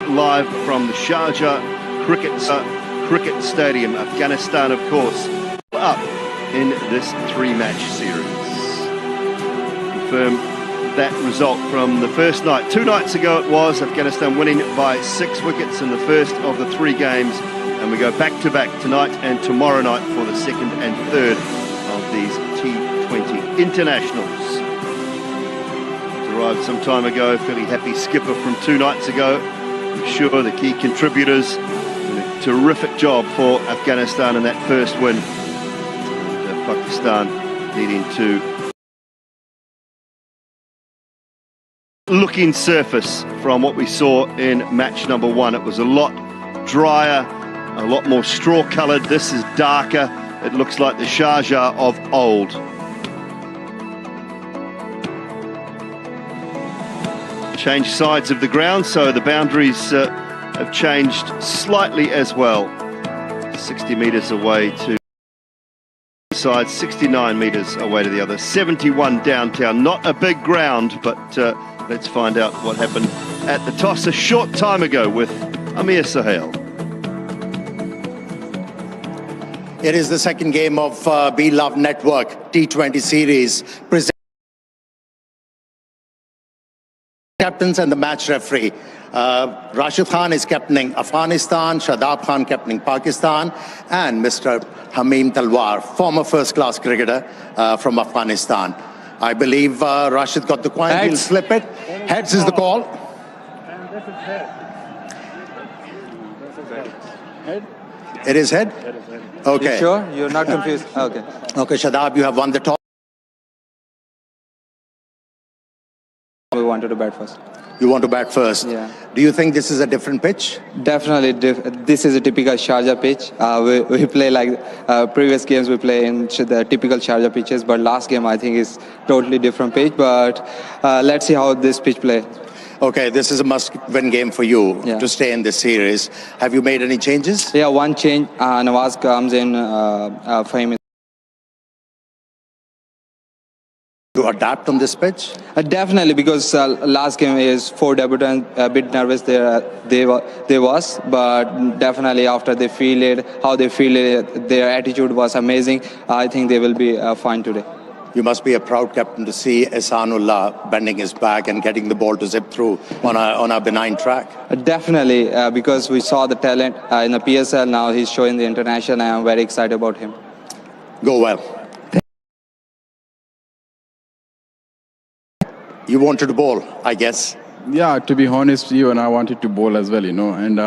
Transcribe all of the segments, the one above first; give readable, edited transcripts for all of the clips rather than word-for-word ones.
live from the Sharjah Cricket Stadium. Afghanistan, of course, up in this three-match series. Confirm that result from the first night. 2 nights ago it was, Afghanistan winning by 6 wickets in the first of the 3 games. And we go back-to-back tonight and tomorrow night for the second and third of these T20 internationals. Arrived some time ago, fairly happy skipper from 2 nights ago. I'm sure the key contributors did a terrific job for Afghanistan in that first win. And Pakistan needing to looking surface from what we saw in match number 1. It was a lot drier, a lot more straw-coloured. This is darker. It looks like the Sharjah of old. Changed sides of the ground, so the boundaries have changed slightly as well. 60 metres away to the side, 69 metres away to the other. 71 downtown, not a big ground, but let's find out what happened at the toss a short time ago with Amir Sohail. It is the second game of Be Love Network T20 series. Captains and the match referee. Rashid Khan is captaining Afghanistan, Shadab Khan captaining Pakistan, and Mr. Hamim Talwar, former first-class cricketer from Afghanistan. I believe Rashid got the coin. He'll slip it. Heads is the call. And this is head. This is head. Head? It is head? It is head. Okay. You sure? You're not confused? Okay. Okay, Shadab, you have won the toss. We wanted to bat first. You want to bat first? Yeah. Do you think this is a different pitch? Definitely. This is a typical Sharjah pitch. We play like previous games we play in the typical Sharjah pitches, but last game I think is totally different pitch. But let's see how this pitch plays. Okay, this is a must-win game for you to stay in this series. Have you made any changes? Yeah, one change. Nawaz comes in for him. To adapt on this pitch? Definitely, because last game is 4 debutants a bit nervous they was, but definitely after they feel it, how they feel it, their attitude was amazing. I think they will be fine today. You must be a proud captain to see Ehsanullah bending his back and getting the ball to zip through on a benign track. Definitely, because we saw the talent in the PSL. Now he's showing the international, and I'm very excited about him. Go well. You wanted to bowl, I guess. Yeah, to be honest, you and I wanted to bowl as well, you know. And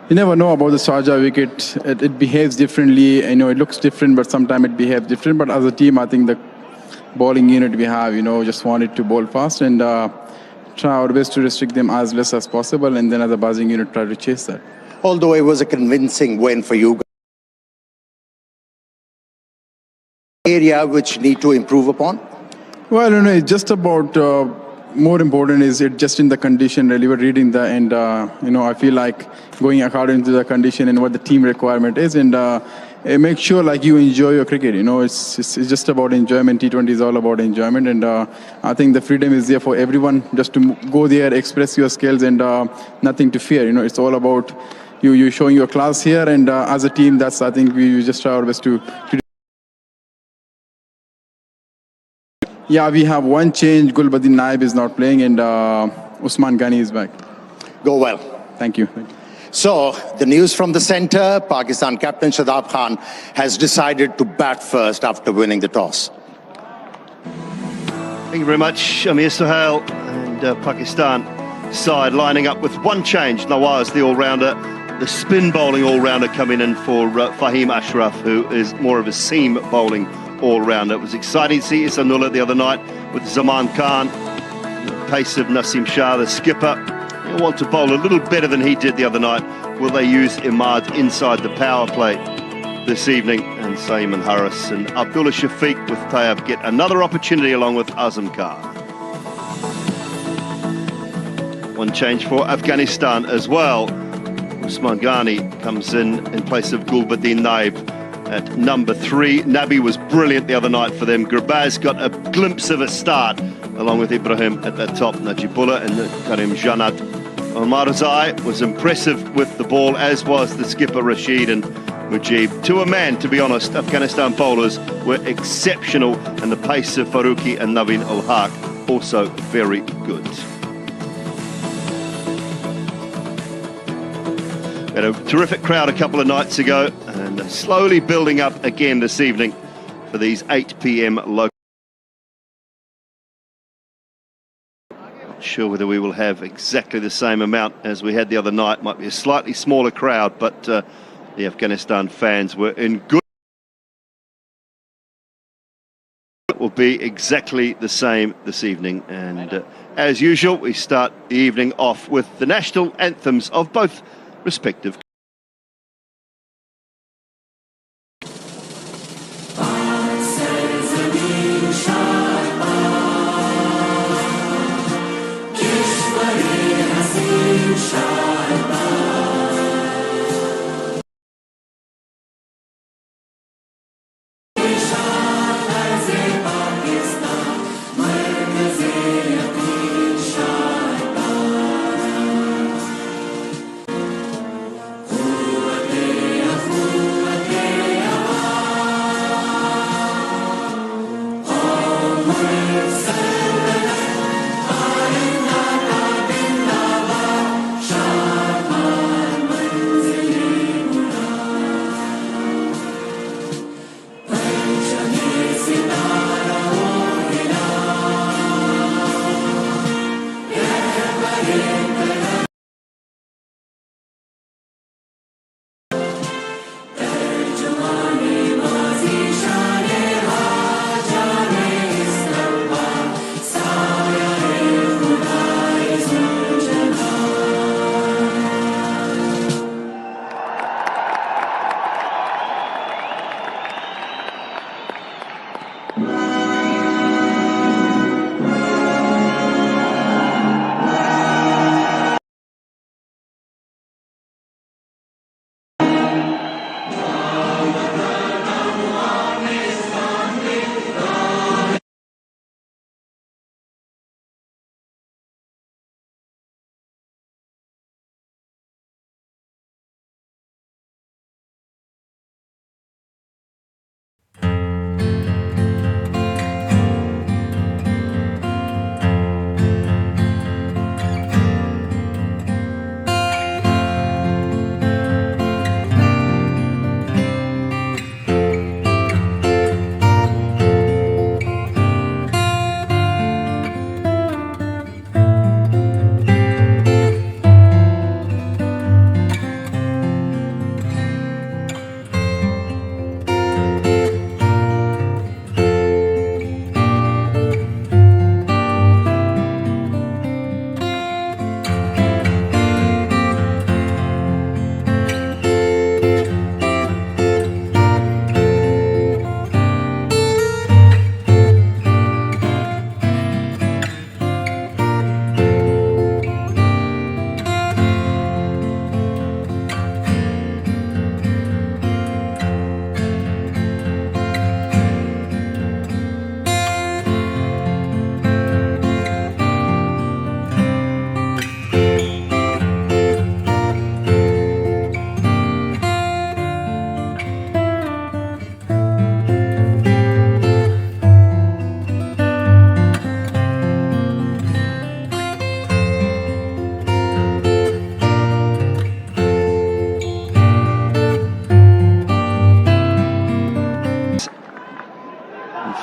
you never know about the Sharjah wicket. It behaves differently. You know, it looks different, but sometimes it behaves different. But as a team, I think the bowling unit we have, you know, just wanted to bowl fast and try our best to restrict them as less as possible. And then as a buzzing unit, try to chase that. Although it was a convincing win for you, area which need to improve upon? Well, you know, it's just about, more important is it just in the condition, really, we're reading the, and, you know, I feel like going according to the condition and what the team requirement is, and make sure, like, you enjoy your cricket, you know, it's just about enjoyment. T20 is all about enjoyment, and I think the freedom is there for everyone just to go there, express your skills, and nothing to fear, you know, it's all about you showing your class here, and as a team, that's, I think, we just try our best to Yeah, we have one change. Gulbuddin Naib is not playing, and Usman Ghani is back. Go well. Thank you. So, the news from the centre, Pakistan captain Shadab Khan has decided to bat first after winning the toss. Thank you very much, Amir Sohail, and Pakistan side lining up with one change. Nawaz, the all-rounder, the spin bowling all-rounder coming in for Fahim Ashraf, who is more of a seam bowling all-rounder. It was exciting to see Ehsanullah the other night with Zaman Khan, the pace of Nasim Shah, the skipper. They want to bowl a little better than he did the other night. Will they use Imad inside the power play this evening? And Saeman Harris and Abdullah Shafiq with Tayyab get another opportunity along with Azam Khan. One change for Afghanistan as well. Usman Ghani comes in place of Gulbuddin Naib at number 3. Nabi was brilliant the other night for them. Gurbaz got a glimpse of a start along with Ibrahim at the top. Najibullah and Karim Janat Omarzai was impressive with the ball, as was the skipper Rashid and Mujib. To a man, to be honest, Afghanistan bowlers were exceptional, and the pace of Faruqi and Naveen Ul-Haq also very good. We had a terrific crowd a couple of nights ago, and slowly building up again this evening for these 8 p.m. local. Not sure whether we will have exactly the same amount as we had the other night. Might be a slightly smaller crowd, but the Afghanistan fans were in good. It will be exactly the same this evening, and as usual, we start the evening off with the national anthems of both respective.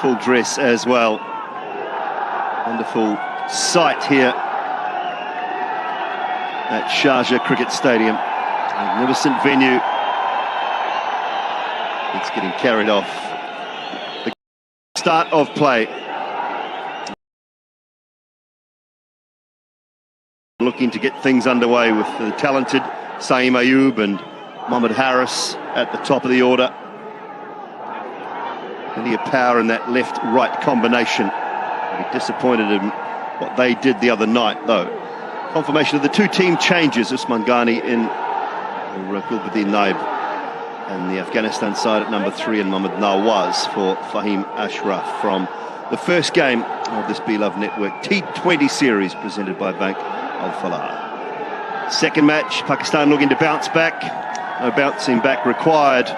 Full dress as well. Wonderful sight here at Sharjah Cricket Stadium. Magnificent venue. It's getting carried off. The start of play. Looking to get things underway with the talented Saeem Ayub and Mohammad Harris at the top of the order. Plenty of power in that left-right combination. I'll be disappointed in what they did the other night, though. Confirmation of the two team changes, Usman Ghani in Gulbuddin Naib, and the Afghanistan side at number 3, and Mohammad Nawaz for Fahim Ashraf from the first game of this Beloved Network T20 series presented by Bank Al Falah. Second match, Pakistan looking to bounce back. No bouncing back required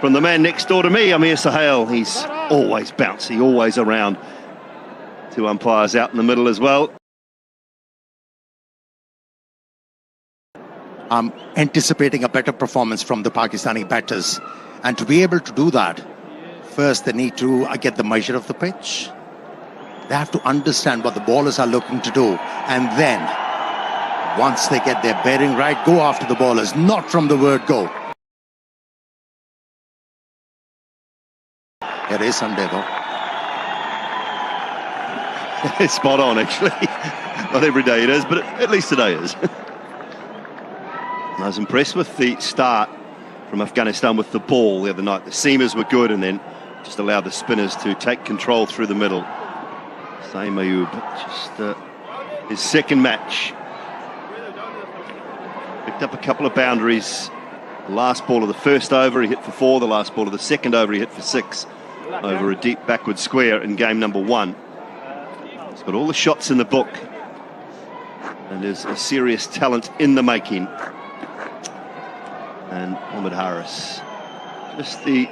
from the man next door to me, Amir Sohail. He's always bouncy, always around. Two umpires out in the middle as well. I'm anticipating a better performance from the Pakistani batters. And to be able to do that, first they need to get the measure of the pitch. They have to understand what the bowlers are looking to do. And then, once they get their bearing right, go after the bowlers, not from the word go. It is Sunday though. It's spot on, actually. Not every day it is, but at least today is. I was impressed with the start from Afghanistan with the ball the other night. The seamers were good and then just allowed the spinners to take control through the middle. Saeem Ayub, just his second match. Picked up a couple of boundaries. The last ball of the first over, he hit for 4. The last ball of the second over, he hit for 6. Over a deep backward square in game number 1. He's got all the shots in the book. And is a serious talent in the making. And Mohammad Haris, just the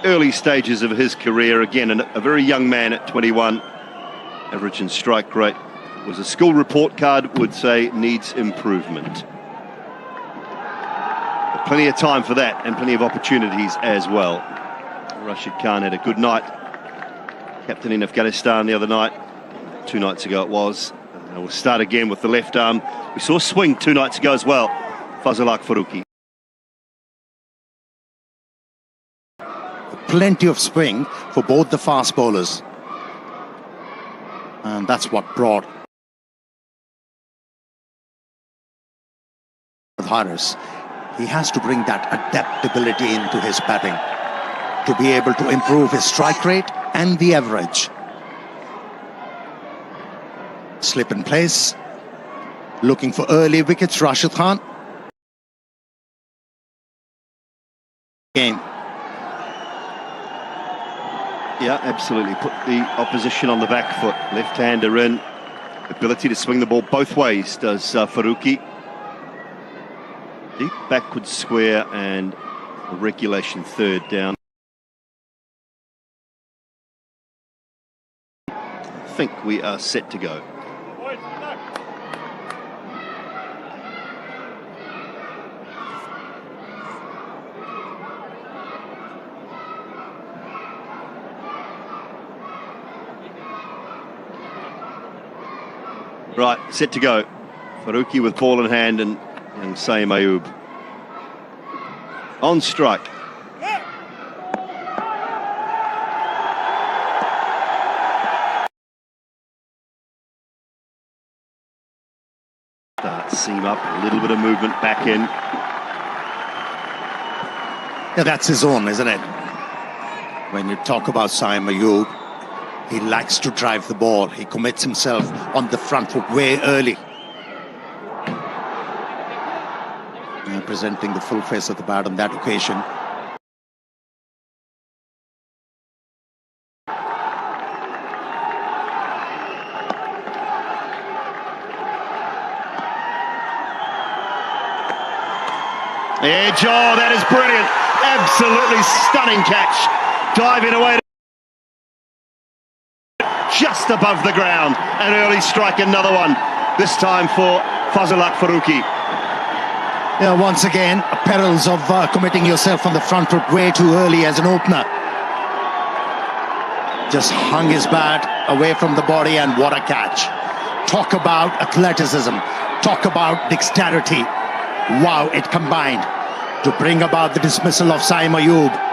early stages of his career. Again, a very young man at 21. Average and strike rate was a school report card would say needs improvement. But plenty of time for that and plenty of opportunities as well. Rashid Khan had a good night. Captain in Afghanistan the other night. 2 nights ago it was. And we'll start again with the left arm. We saw a swing 2 nights ago as well. Aṭạ ḵ-Farooqi. Plenty of swing for both the fast bowlers. And that's what brought Haris. He has to bring that adaptability into his batting to be able to improve his strike rate and the average. Slip in place. Looking for early wickets, Rashid Khan. Game. Yeah, absolutely. Put the opposition on the back foot. Left-hander in. Ability to swing the ball both ways does Farooqi. Deep backward square and a regulation third down. I think we are set to go. Right, set to go. Farooqi with ball in hand and Saeem Ayub on strike. Start seam up, a little bit of movement back in. Yeah, that's his own, isn't it? When you talk about Saeem Ayub, he likes to drive the ball. He commits himself on the front foot way early. Presenting the full face of the bat on that occasion. Edge, oh, that is brilliant. Absolutely stunning catch. Diving away just above the ground. An early strike, another one. This time for Aṭạ ḵ-Farooqi. Yeah, once again, perils of committing yourself on the front foot way too early as an opener. Just hung his bat away from the body, and what a catch. Talk about athleticism. Talk about dexterity. Wow, it combined to bring about the dismissal of Saeem Ayub.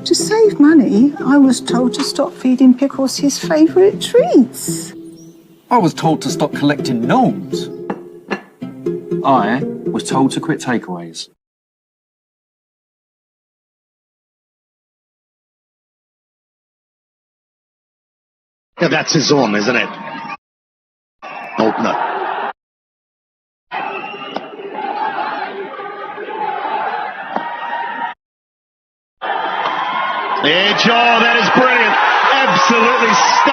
To save money, I was told to stop feeding Pickles his favourite treats. I was told to stop collecting gnomes. I was told to quit takeaways. Yeah, that's his own, isn't it? Opener. Edge, oh, that is brilliant. Absolutely stunning.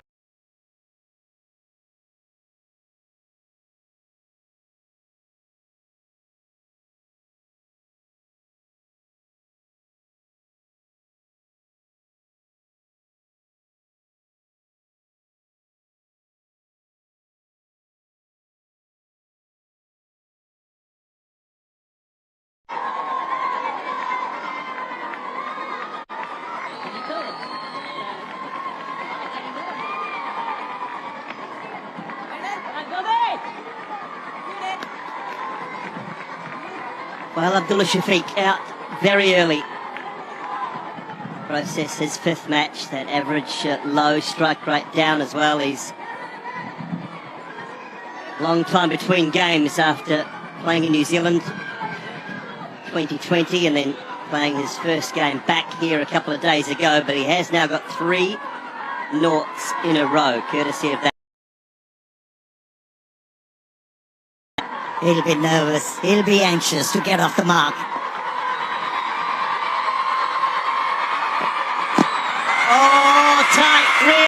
Well, Abdullah Shafiq out very early. Process his fifth match, that average low strike rate down as well. He's long time between games after playing in New Zealand 2020 and then playing his first game back here a couple of days ago, but he has now got 3 noughts in a row, courtesy of that. He'll be nervous, he'll be anxious to get off the mark. Oh, tight.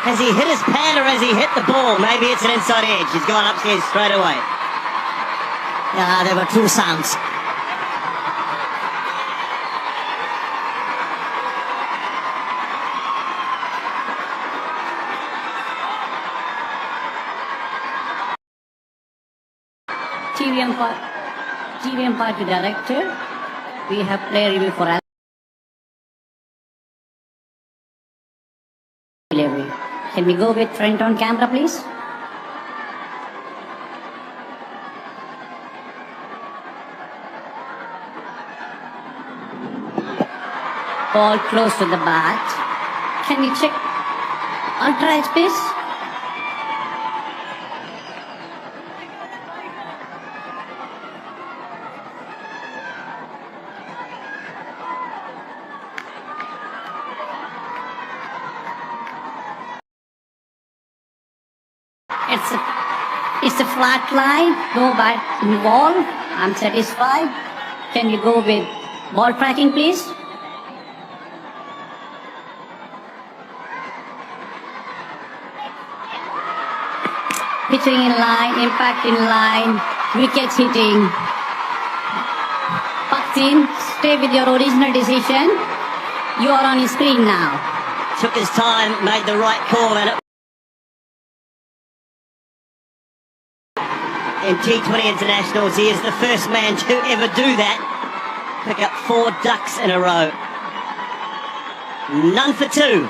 Has he hit his pad or has he hit the ball? Maybe it's an inside edge. He's gone upstairs straight away. Yeah, there were 2 sounds. TV Party Director, we have player review for us. Can we go with front on camera, please? Ball close to the bat. Can we check ultra edge, please? It's a flat line, no bat involved. I'm satisfied. Can you go with ball tracking, please? Pitching in line, impact in line, wickets hitting. Paksin, stay with your original decision. You are on his screen now. Took his time, made the right call, and in T20 internationals, he is the first man to ever do that. Pick up 4 ducks in a row. None for 2.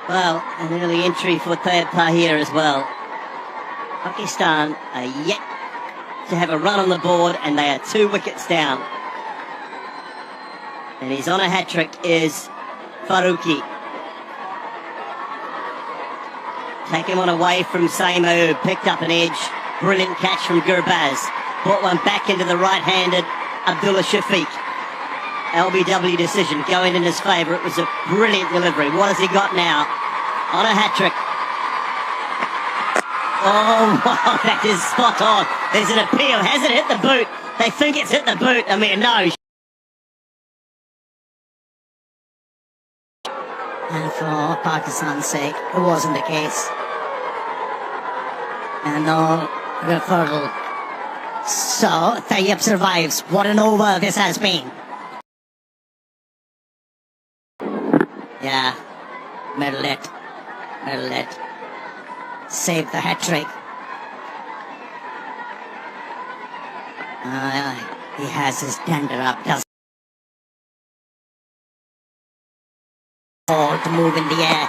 Well, an early entry for Aṭān Tahir as well. Pakistan are yet to have a run on the board and they are 2 wickets down. And his on a hat-trick is Farooqi. Take him on away from Saimo, who picked up an edge. Brilliant catch from Gurbaz. Brought one back into the right-handed Abdullah Shafiq. LBW decision going in his favour. It was a brilliant delivery. What has he got now? On a hat-trick. Oh, wow, that is spot on. There's an appeal. Has it hit the boot? They think it's hit the boot. I mean, no. And for Pakistan's sake, it wasn't the case. And no referral. So, Tayyip survives. What an over this has been. Yeah, middle it. Save the hat-trick. He has his tender up, does ball to move in the air.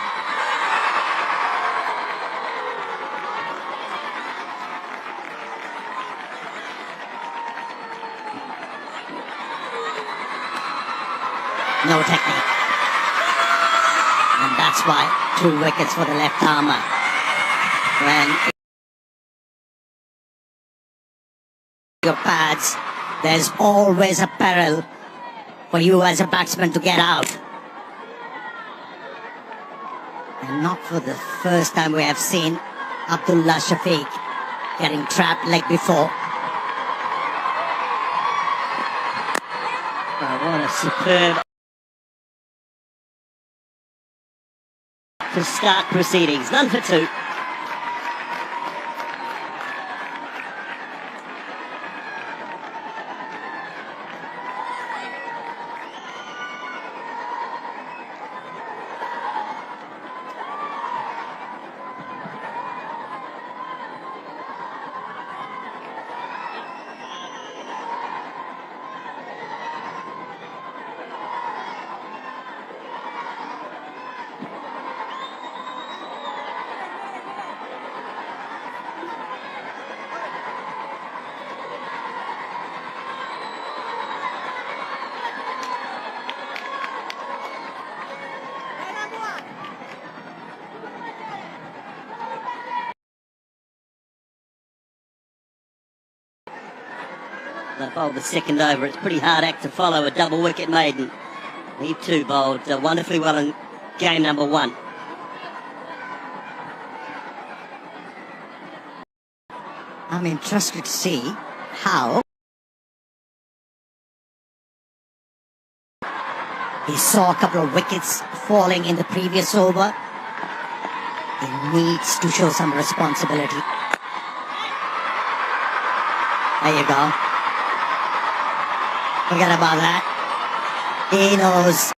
no technique. And that's why 2 wickets for the left armour. When your pads, there's always a peril for you as a batsman to get out. And not for the first time we have seen Abdullah Shafiq getting trapped leg before. Oh, what a superb to start proceedings. None for 2. They bowled the second over. It's a pretty hard act to follow, a double wicket maiden. He too bowled wonderfully well in game number 1. I'm interested to see how he saw a couple of wickets falling in the previous over. He needs to show some responsibility. There you go. Forget about that. He knows.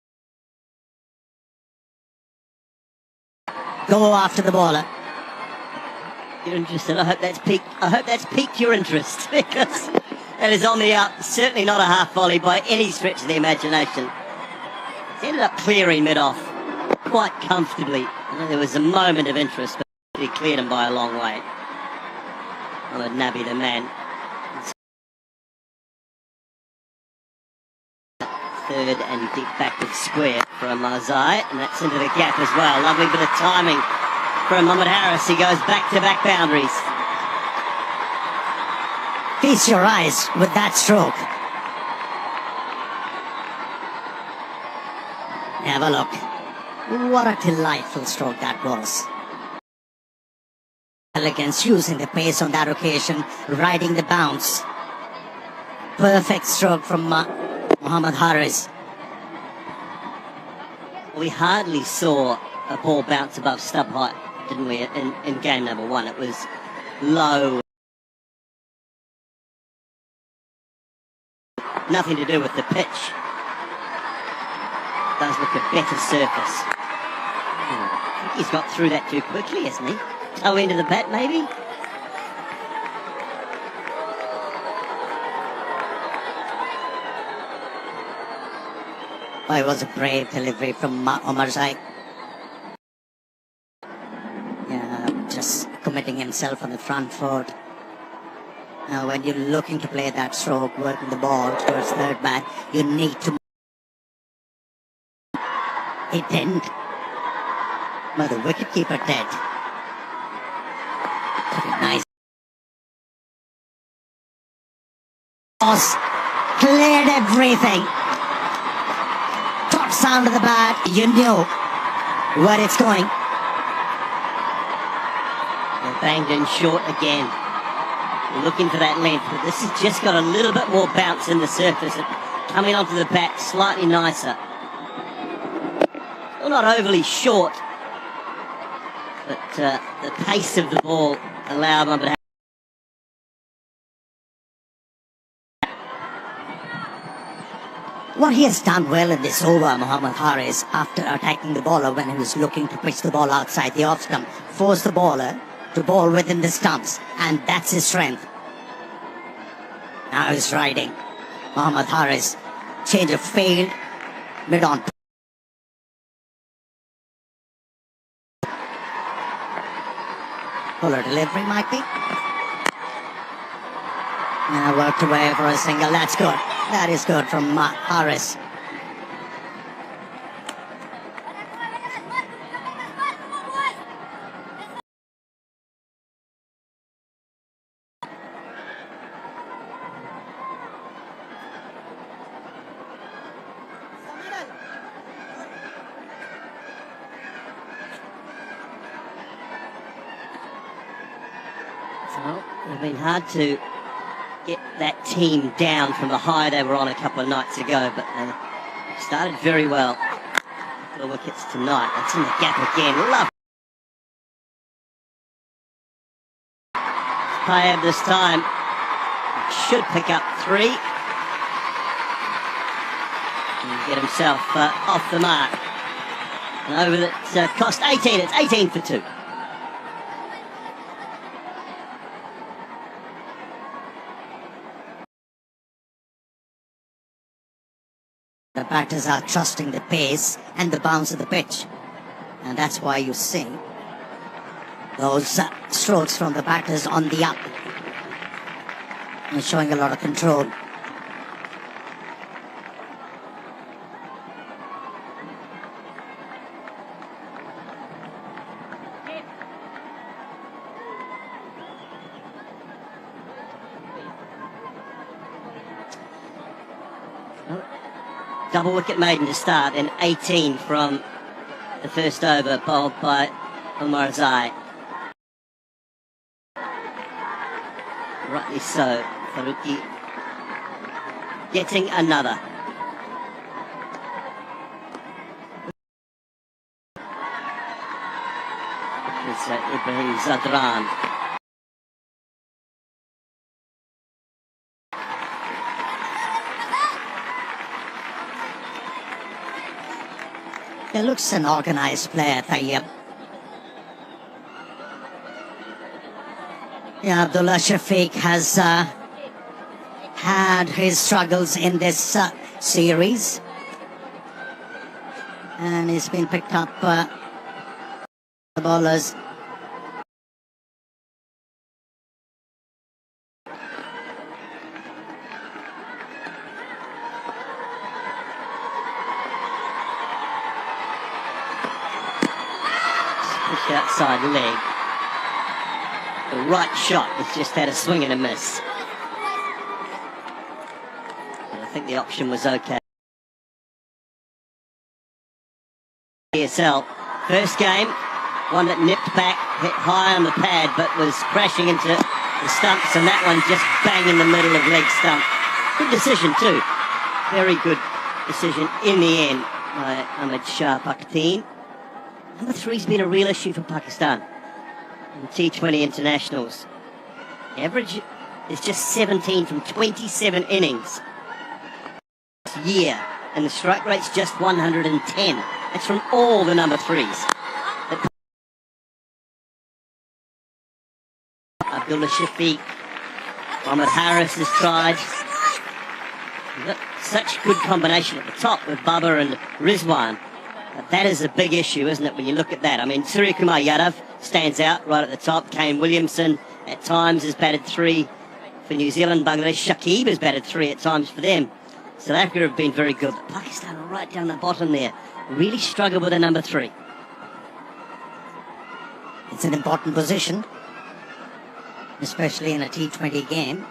Go after the bowler. You're interested. I hope that's piqued your interest, because that is on the up. Certainly not a half volley by any stretch of the imagination. He ended up clearing mid-off quite comfortably. There was a moment of interest, but he cleared him by a long way. Mohammad Nabi, the man. Third and deep backward square from Marzai, and that's into the gap as well. Lovely bit of timing from Mohammad Harris. He goes back-to-back boundaries. Feast your eyes with that stroke. Have a look. What a delightful stroke that was. Elegance, using the pace on that occasion, riding the bounce. Perfect stroke from Mohammad Harris. We hardly saw a ball bounce above stub height, didn't we, in game number 1? It was low. Nothing to do with the pitch. Does look a better surface. I think he's got through that too quickly, hasn't he? Toe into the bat, maybe? Oh, it was a brave delivery from Omarzai. Yeah, just committing himself on the front foot. Now, when you're looking to play that stroke, working the ball towards third man, you need to. He didn't. But the wicketkeeper did. Pretty nice. Cleared everything. Top sound of the bat. You knew where it's going. They banged in short again. Looking for that length, but this has just got a little bit more bounce in the surface. Coming onto the bat slightly nicer. Still not overly short, but the pace of the ball allowed him to. What he has done well in this over, Mohammad Harris, after attacking the bowler when he was looking to pitch the ball outside the off stump, forced the bowler to bowl within the stumps, and that's his strength. Now he's riding. Mohammad Harris, change of field, mid-on. Fuller delivery might be. Now worked away for a single. That's good. That is good from Harris. So it's been hard to get that team down from the high they were on a couple of nights ago, but they started very well. The wickets tonight. That's in the gap again. Love. Payab this time should pick up 3 and get himself off the mark. And over that cost 18. It's 18 for 2. The batters are trusting the pace and the bounce of the pitch. And that's why you see those strokes from the batters on the up. And showing a lot of control. Double wicket maiden to start, and 18 from the first over, bowled by Umar Zai. Rightly so, Faruqi getting another. It's Ibrahim Zadran. He looks an organised player, Tayyab. Yeah, Abdullah Shafiq has had his struggles in this series. And he's been picked up the bowlers. Outside leg. The right shot has just had a swing and a miss. But I think the option was okay. ESL first game, one that nipped back, hit high on the pad, but was crashing into the stumps, and that one just bang in the middle of leg stump. Good decision too. Very good decision in the end by Ahmed Shah Pakistan. Number 3's been a real issue for Pakistan in T20 internationals. The average is just 17 from 27 innings this year, and the strike rate's just 110. That's from all the number 3s. Abdullah Shafiq, Mohammad Harris has tried. Such good combination at the top with Baba and Rizwan. But that is a big issue, isn't it, when you look at that? I mean, Surya Kumar Yadav stands out right at the top. Kane Williamson at times has batted 3 for New Zealand. Bangladesh, Shakib has batted 3 at times for them. South Africa have been very good. But Pakistan are right down the bottom there. Really struggle with a number 3. It's an important position, especially in a T20 game.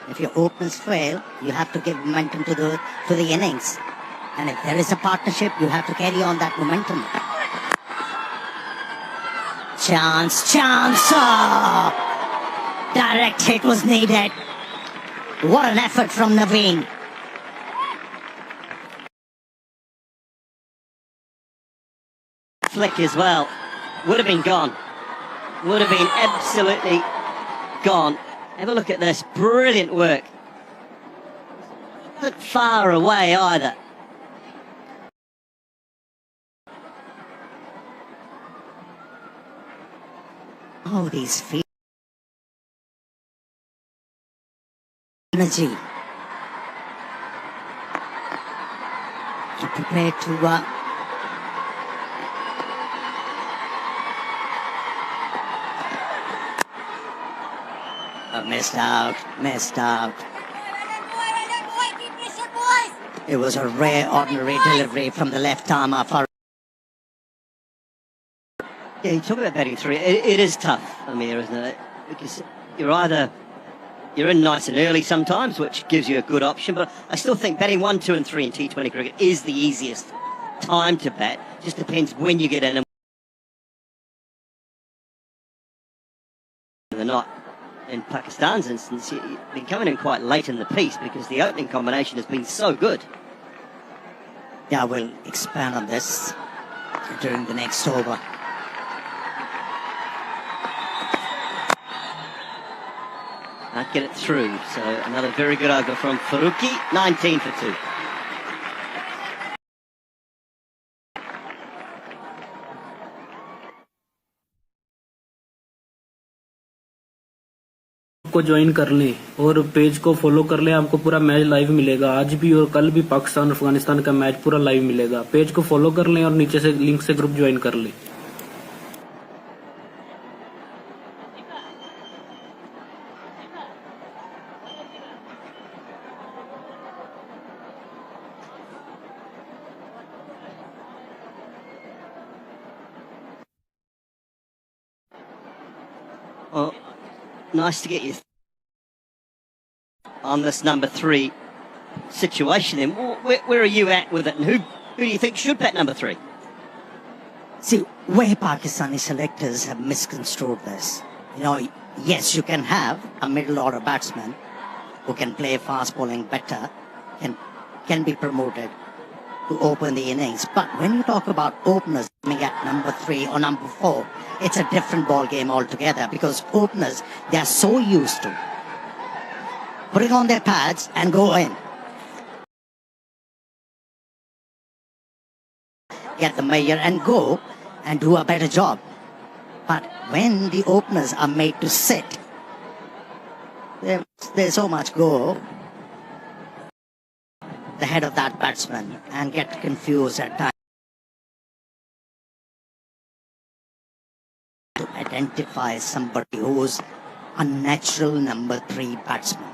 If your openers fail, you have to give momentum to the innings. And if there is a partnership, you have to carry on that momentum. Chance, chance! Oh! Direct hit was needed. What an effort from Naveen. Flick as well. Would have been gone. Would have been absolutely gone. Have a look at this. Brilliant work. Not far away either. Oh, these feet. Energy. To prepare to missed out. It was a rare, ordinary delivery from the left arm for. Yeah, you talk about batting 3. It is tough, Amir, isn't it? Because you're in nice and early sometimes, which gives you a good option. But I still think batting 1, 2, and 3 in T20 cricket is the easiest time to bat. Just depends when you get in and not. in Pakistan's instance, you've been coming in quite late in the piece because the opening combination has been so good. Yeah, we'll expand on this during the next over. Can't get it through, so another very good over from Farooqi, 19 for 2. को join कर लें और page को follow कर लें, आपको पूरा match live मिलेगा। आज भी और कल भी पाकिस्तान अफगानिस्तान का मैच पूरा लाइव मिलेगा। पेज को फॉलो कर लें और नीचे से लिंक से ग्रुप ज्वाइन कर लें। Well, nice to get you on this number 3 situation. Then, where are you at with it, and who do you think should bat number 3? See, where Pakistani selectors have misconstrued this. You know, yes, you can have a middle order batsman who can play fast bowling better, can be promoted to open the innings. But when you talk about openers coming at number 3 or number 4, it's a different ball game altogether, because openers, they are so used to putting on their pads and go in. Get the mayor and go and do a better job. But when the openers are made to sit, there's so much go the head of that batsman and get confused at times to identify somebody who's a natural number 3 batsman.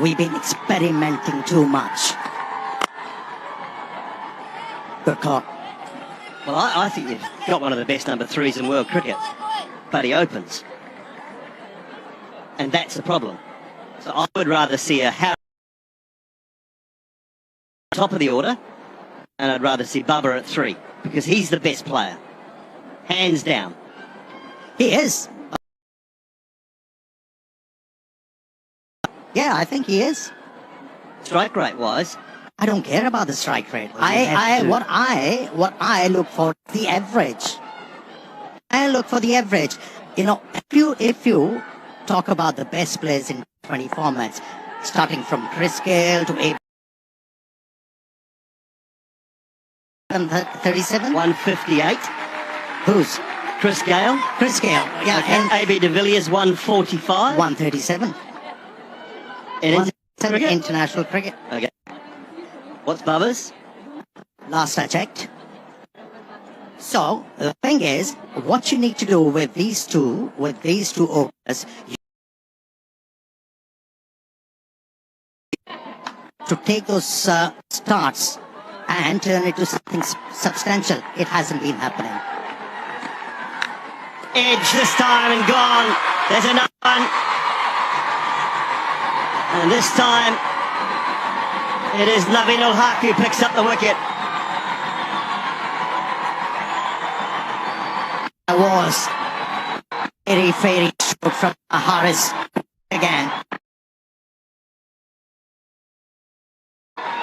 We've been experimenting too much. Good call. Well, I think you've got one of the best number 3s in world cricket, but he opens. And that's the problem. So I would rather see a Harry top of the order, and I'd rather see Bubba at 3, because he's the best player. Hands down. He is. Yeah, I think he is. Strike rate wise, I don't care about the strike rate. What I look for the average. I look for the average. You know, if you talk about the best players in 20 formats, starting from Chris Gale to 37, 158. Who's? Chris Gale. Chris Gale. Yeah. Okay. And AB de Villiers 145. 137. International cricket. Okay. What's Bubba's? Last I checked. So the thing is, what you need to do with these two openers, to take those starts and turn it to something substantial. It hasn't been happening. Edge this time and gone. There's another one. And this time, it is Naveen ul-Haq who picks up the wicket. There was very stroke from Harris again.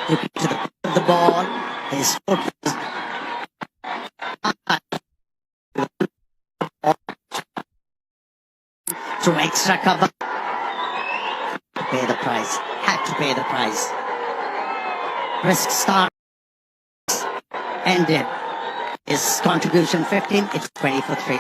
Looking to the ball. His stroke is through extra cover. Pay the price. Had to pay the price. Risk start ended. His contribution 15, it's 20 for 3.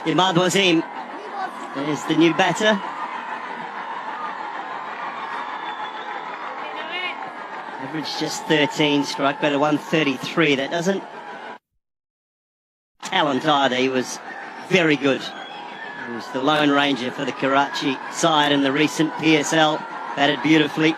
Imad Wasim is the new batter. Average just 13, strike rate of 133. That doesn't talent either. He was very good. He was the lone ranger for the Karachi side in the recent PSL. Batted beautifully.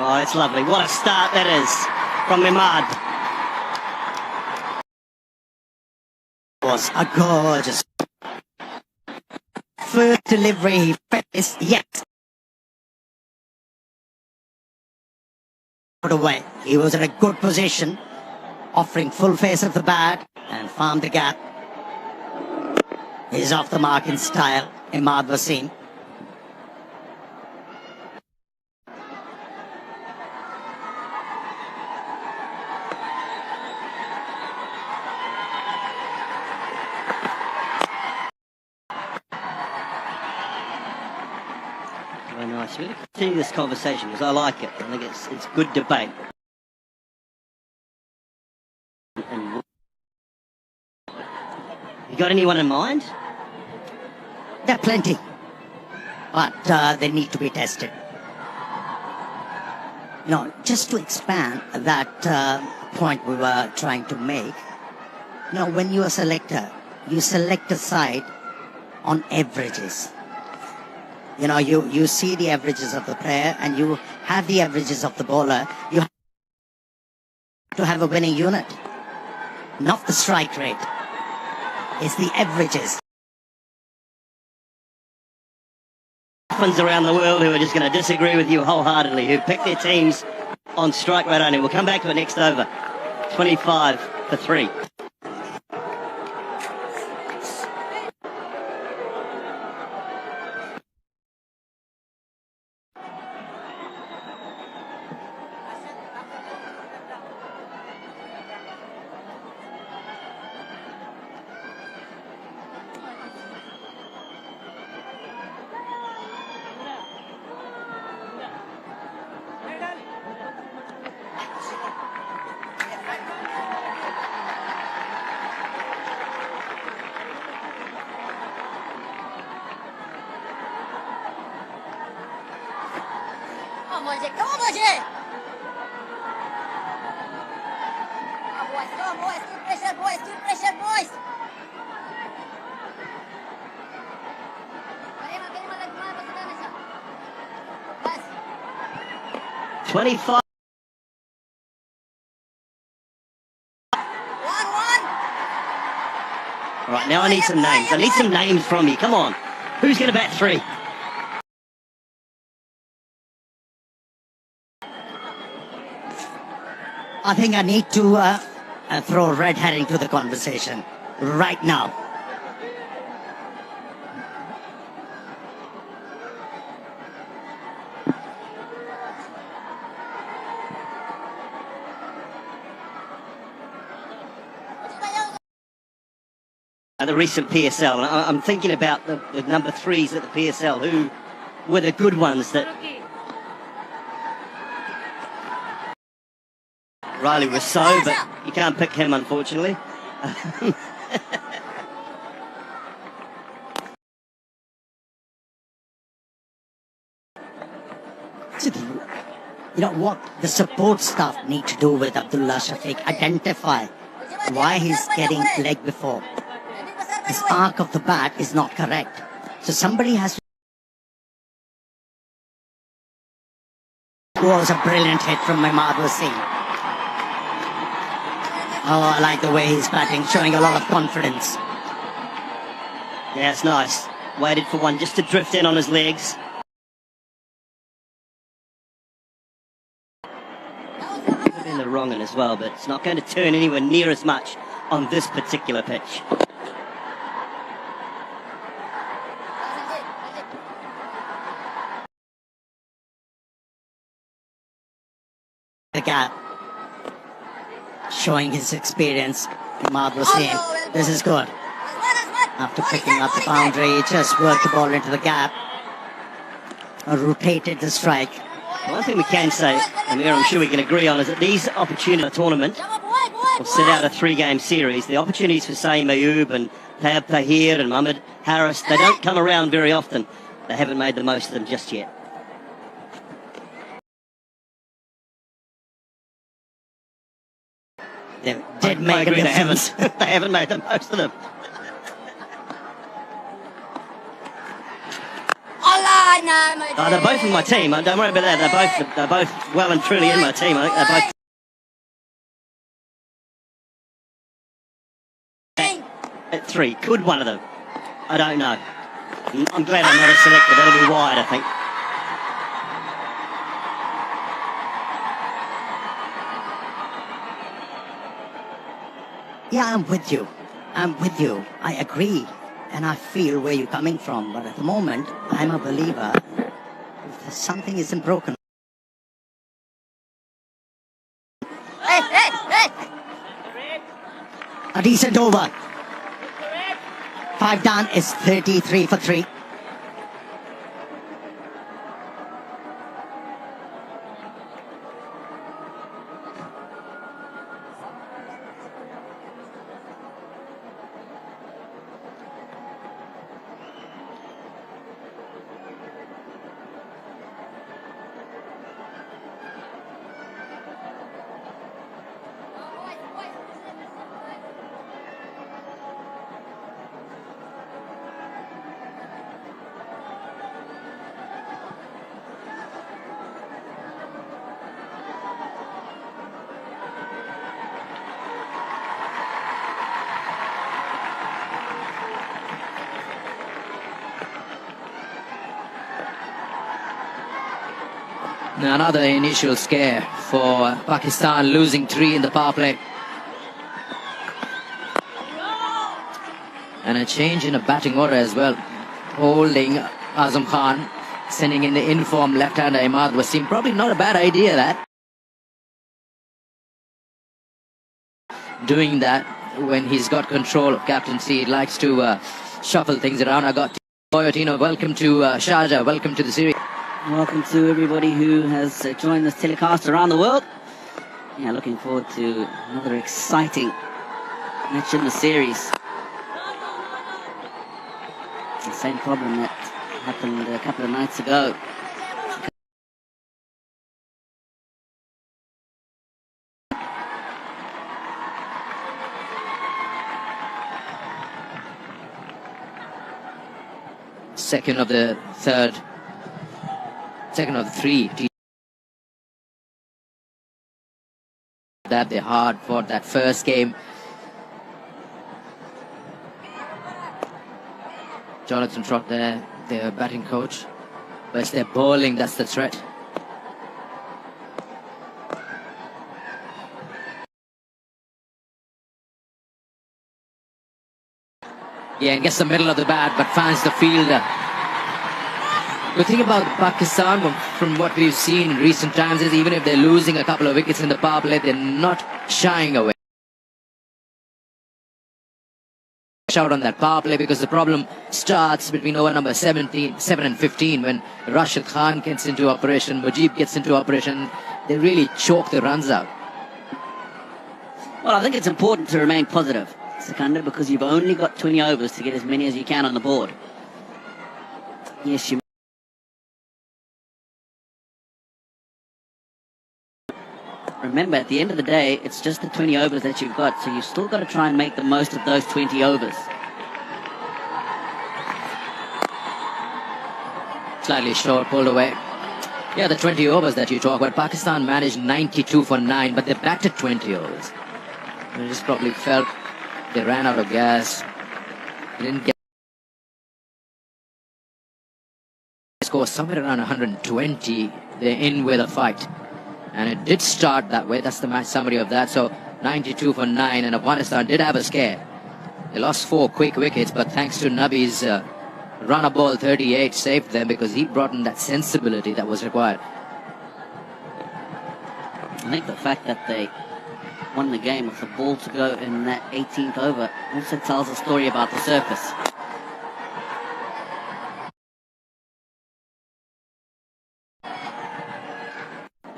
Oh, it's lovely. What a start that is from Imad. Was a gorgeous first delivery. Is yet put away. He was in a good position, offering full face of the bat and found the gap. He's off the mark in style. Imad Wasim. Very nice. We're going to continue this conversation because I like it. I think it's good debate. And you got anyone in mind? There are plenty, but they need to be tested. You know, just to expand that point we were trying to make, you know, when you're a selector, you select a side on averages. You know, you see the averages of the player and you have the averages of the bowler. You have to have a winning unit, not the strike rate. It's the averages. Fans around the world who are just going to disagree with you wholeheartedly, who pick their teams on strike rate only. We'll come back to it next over. 25 for 3. Come on, boys. Come on, boys. Keep pressure, boys. 25. 1-1. All right, now I need some names. I need some names from you. Come on. Who's going to bat 3? I think I need to throw a red herring to the conversation right now. The recent PSL. I'm thinking about the number 3s at the PSL. Who were the good ones that... Riley was so, but you can't pick him, unfortunately. You know what the support staff need to do with Abdullah Shafiq? Identify why he's getting leg before. His arc of the bat is not correct. So somebody has to... It was a brilliant hit from Imad Wasim. Oh, I like the way he's batting, showing a lot of confidence. Yeah, it's nice. Waited for one just to drift in on his legs. In the wrong one as well, but it's not going to turn anywhere near as much on this particular pitch. The gap. Showing his experience. Imad Wasim. This is good. After picking up the boundary, just worked the ball into the gap. Rotated the strike. One thing we can say, Amir, I'm sure we can agree on, is that these opportunities in the tournament will set out a 3-game series. The opportunities for Saeem Ayub and Aṭão Tahir and Mohamed Harris, they don't come around very often. They haven't made the most of them just yet. They did make a difference. They haven't made the most of them. Oh, they're both in my team. Don't worry about that. They're both well and truly in my team. I think they're both at 3. Could one of them? I don't know. I'm glad I'm not a selector. That'll be wide, I think. Yeah, I'm with you. I agree. And I feel where you're coming from. But at the moment, I'm a believer. If something isn't broken. A decent over. 5 down is 33 for 3. Another initial scare for Pakistan, losing 3 in the power play. And a change in the batting order as well. Holding Azam Khan, sending in the informed left-hander Imad Wasim. Probably not a bad idea, that. Doing that when he's got control of captaincy. He likes to shuffle things around. I got Boyotino. Welcome to Sharjah. Welcome to the series. Welcome to everybody who has joined this telecast around the world. Yeah, looking forward to another exciting match in the series. It's the same problem that happened a couple of nights ago. Second of the 3. That they hard fought that first game. Jonathan Trott there, their batting coach. But it's their bowling that's the threat. Yeah, and gets the middle of the bat, but finds the fielder. The thing about Pakistan, from what we've seen in recent times, is even if they're losing a couple of wickets in the power play, they're not shying away. Out on that power play, because the problem starts between over number 7 and 15 when Rashid Khan gets into operation, Mujib gets into operation. They really choke the runs out. Well, I think it's important to remain positive, Sikandar, because you've only got 20 overs to get as many as you can on the board. Yes, you. Remember, at the end of the day, it's just the 20 overs that you've got, so you've still got to try and make the most of those 20 overs. Slightly short, pulled away. Yeah, the 20 overs that you talk about, Pakistan managed 92 for 9, but they batted 20 overs. They just probably felt they ran out of gas. They didn't get score somewhere around 120. They're in with a fight. And it did start that way. That's the match summary of that. So 92 for 9, and Afghanistan did have a scare. They lost 4 quick wickets, but thanks to Nabi's run a ball 38 saved them, because he brought in that sensibility that was required. I think the fact that they won the game with the ball to go in that 18th over. Also tells a story about the surface.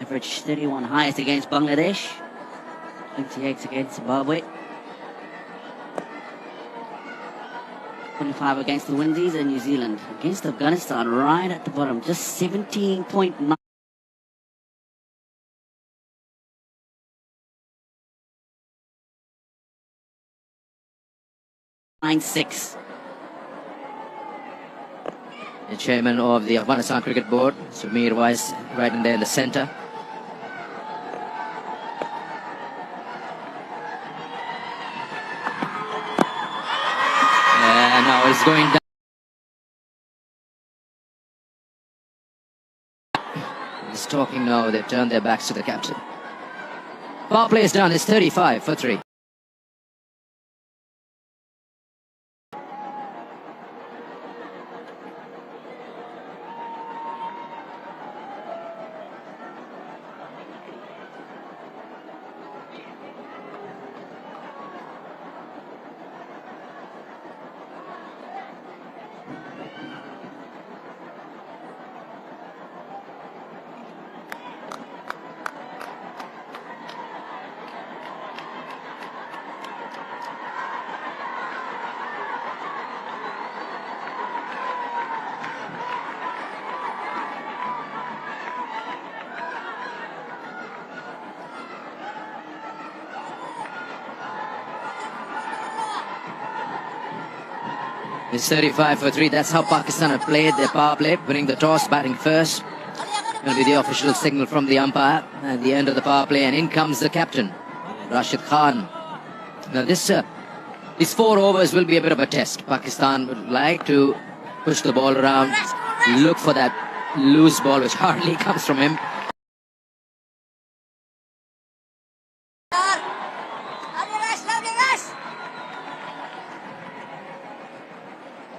Average 31 highest against Bangladesh, 28 against Zimbabwe, 25 against the Windies and New Zealand. Against Afghanistan, right at the bottom, just 17.9. The chairman of the Afghanistan Cricket Board, so Mirwais, right in there in the center. And now it's going down. He's talking now, they've turned their backs to the captain. Power play is done, it's 35 for 3. It's 35 for 3. That's how Pakistan have played their power play, winning the toss, batting first. Going to be the official signal from the umpire at the end of the power play, and in comes the captain, Rashid Khan. Now these 4 overs will be a bit of a test. Pakistan would like to push the ball around, look for that loose ball which hardly comes from him.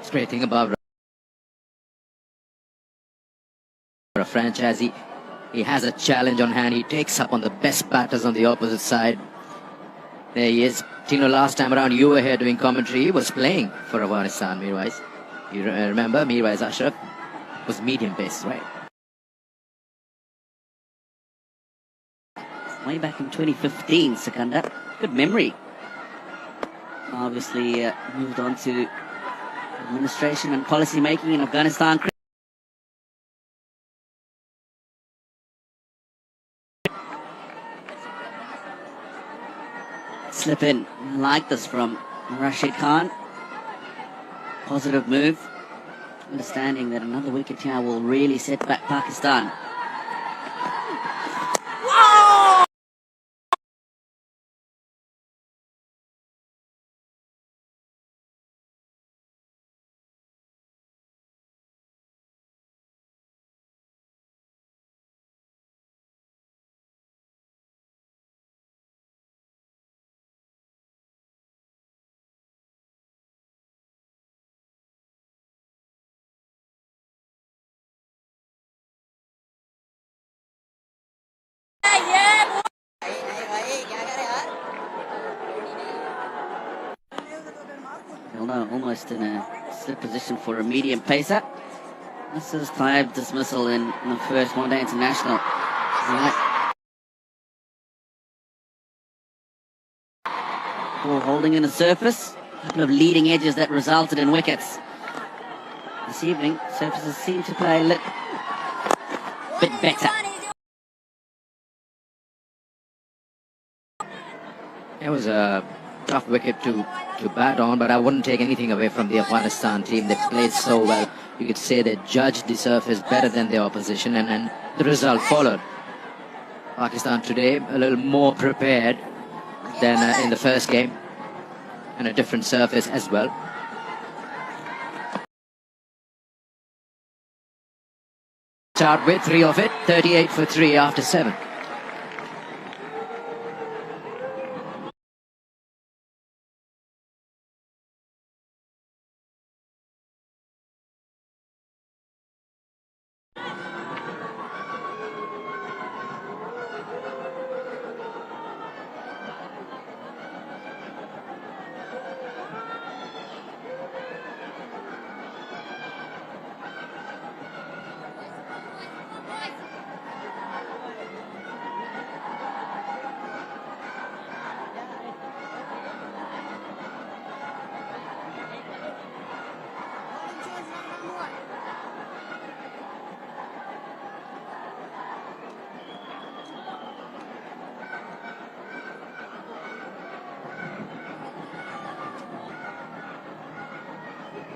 Great thing about a franchise, he has a challenge on hand. He takes up on the best batters on the opposite side. There he is. Tino, last time around you were here doing commentary. He was playing for Afghanistan, Mirwais. You remember Mirwais Ashraf was medium pace, right? Way back in 2015, Sikandar. Good memory. Obviously moved on to administration and policy making in Afghanistan. Slip in. I like this from Rashid Khan. Positive move. Understanding that another wicket here will really set back Pakistan. Almost in a slip position for a medium pacer. This is Tayyib's dismissal in the first one-day international. Ball holding in the surface. A couple of leading edges that resulted in wickets. This evening, surfaces seem to play a bit better. It was a tough wicket to bat on, but I wouldn't take anything away from the Afghanistan team. They played so well. You could say they judged the surface better than their opposition, and the result followed. Pakistan today a little more prepared than in the first game, and a different surface as well. Start with 3 of it, 38 for 3 after 7.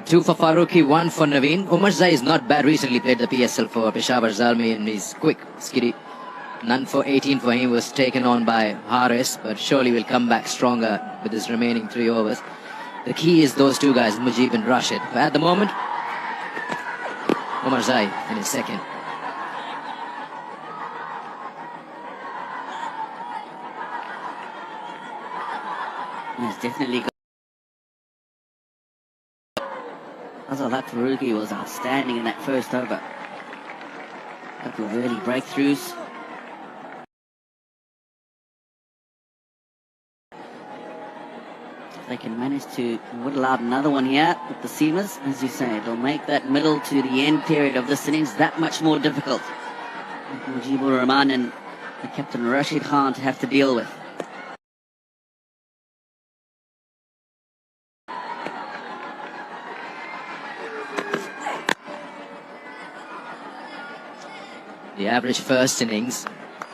2 for Farooqi, 1 for Naveen. Umarzai is not bad. Recently played the PSL for Peshawar Zalmi and he's quick, skiddy. None for 18 for him, was taken on by Haris, but surely will come back stronger with his remaining 3 overs. The key is those 2 guys, Mujib and Rashid. But at the moment, Umarzai in his second. He's definitely got. Aṭā ﷺ was outstanding in that first over. A couple of early breakthroughs. If they can manage to whittle out another one here with the seamers, as you say, they'll make that middle to the end period of this innings that much more difficult. Mujibur Rahman and the captain Rashid Khan to have to deal with. The average first innings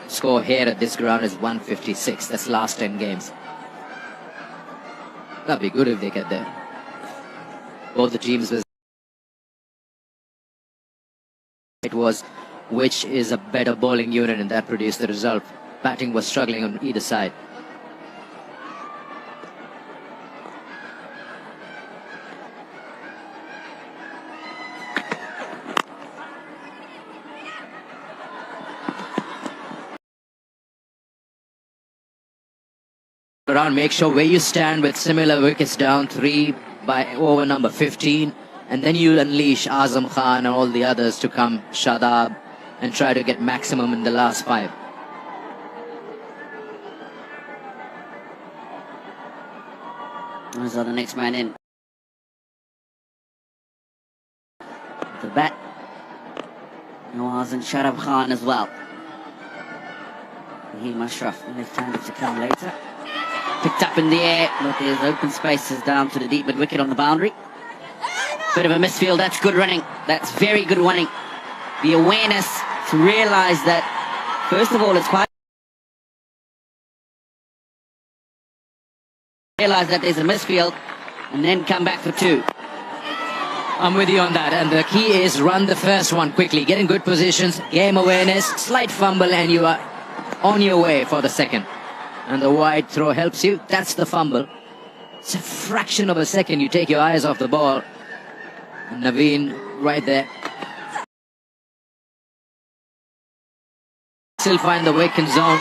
score here at this ground is 156. That's last 10 games. That'd be good if they get there. Both the teams it was which is a better bowling unit, and that produced the result. Batting was struggling on either side. Around, make sure where you stand with similar wickets down 3 by over number 15, and then you unleash Azam Khan and all the others to come Shadab and try to get maximum in the last 5. Those are the next man in. The bat, Nawaz and Sharaf Khan as well. Raheem Ashraf, left-handed to come later. Picked up in the air, but there's open spaces down to the deep mid wicket on the boundary. Bit of a misfield, that's good running. That's very good running. The awareness to realise that, first of all, it's quite... Realise that there's a misfield, and then come back for 2. I'm with you on that, and the key is run the first one quickly, get in good positions, game awareness, slight fumble, and you are on your way for the second. And the wide throw helps you. That's the fumble. It's a fraction of a second. You take your eyes off the ball. And Naveen right there. Still find the vacant zone.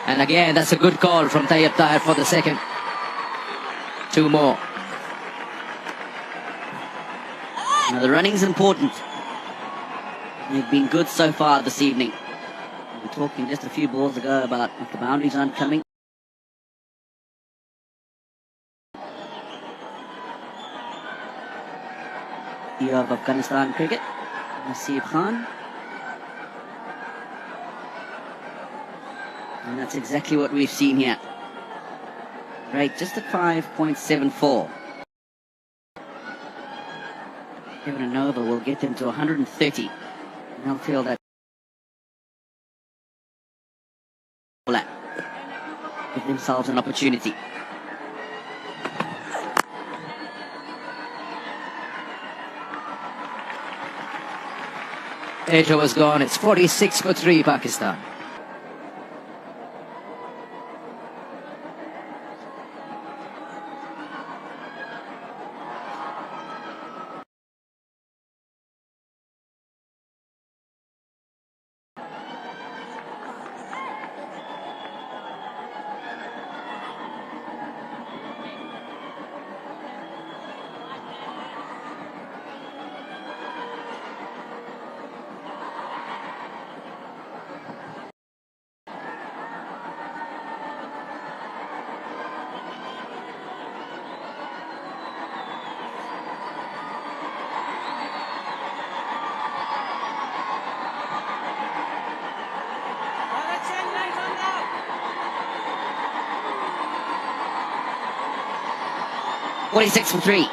And again, that's a good call from Tayyab Tahir for the second. 2 more. Now the running's important. They've been good so far this evening. We were talking just a few balls ago about if the boundaries aren't coming. Of Afghanistan cricket, Naseeb Khan, and that's exactly what we've seen here. Right, just at 5.74. Given an over will get them to 130, and they'll feel that give themselves an opportunity. Eight overs gone. It's 46 for 3, Pakistan. .46 for 3.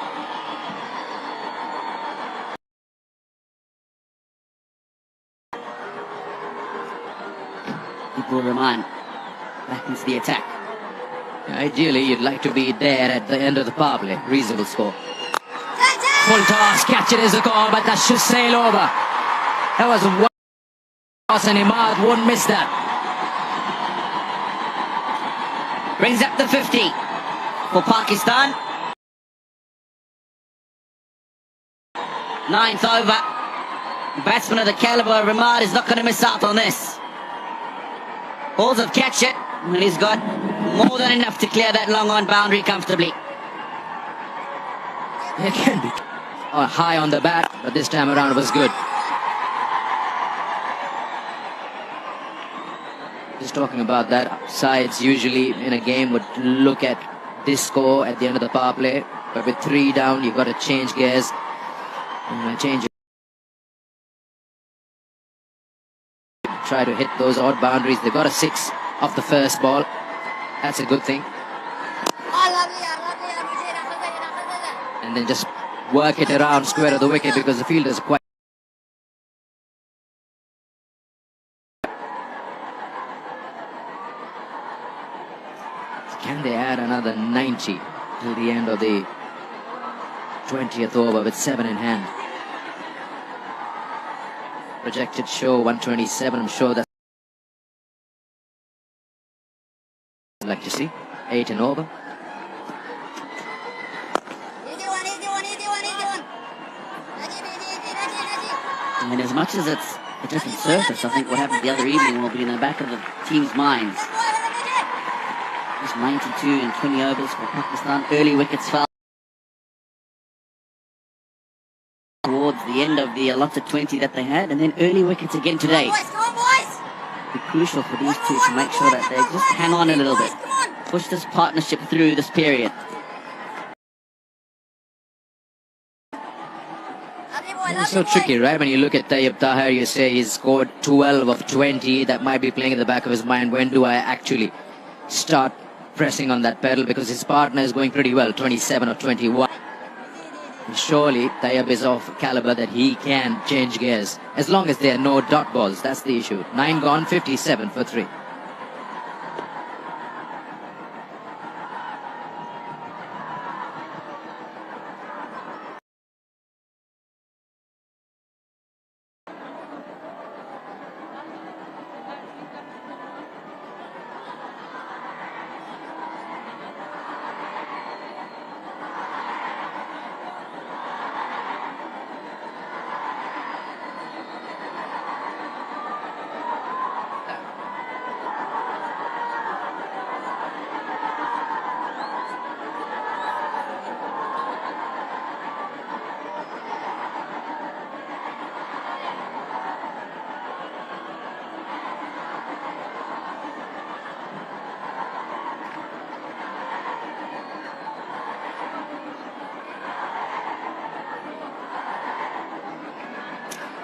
Mujibur Rahman back into the attack. Ideally, you'd like to be there at the end of the power play. Reasonable score. Full toss, catch it is a goal, but that should sail over. That was one toss and Imad won't miss that. Brings up the 50 for Pakistan. 9th over. Batsman of the caliber of Imad is not going to miss out on this. Balls have catch it, and he's got more than enough to clear that long on boundary comfortably. It can be high on the bat, but this time around it was good. Just talking about that, sides usually in a game would look at this score at the end of the power play, but with 3 down, you've got to change gears. Try to hit those odd boundaries. They got a 6 off the first ball. That's a good thing. And then just work it around square of the wicket because the field is quite. Can they add another 90 till the end of the 20th over with 7 in hand? Projected show 127. I'm sure that's I'd like to see 8 and over. And as much as it's a different surface, I think what happened the other evening will be in the back of the team's minds. Just 92 in 20 overs for Pakistan. Early wickets fell towards the end of the allotted 20 that they had, and then early wickets again today. Be crucial for these two to make sure that they just hang on a little bit, push this partnership through this period. It's so tricky, right? When you look at Tayyip Tahir, you say he's scored 12 of 20. That might be playing in the back of his mind. When do I actually start pressing on that pedal? Because his partner is going pretty well, 27 of 21. And surely Tayyip is of caliber that he can change gears. As long as there are no dot balls, that's the issue. 9 gone, 57 for 3.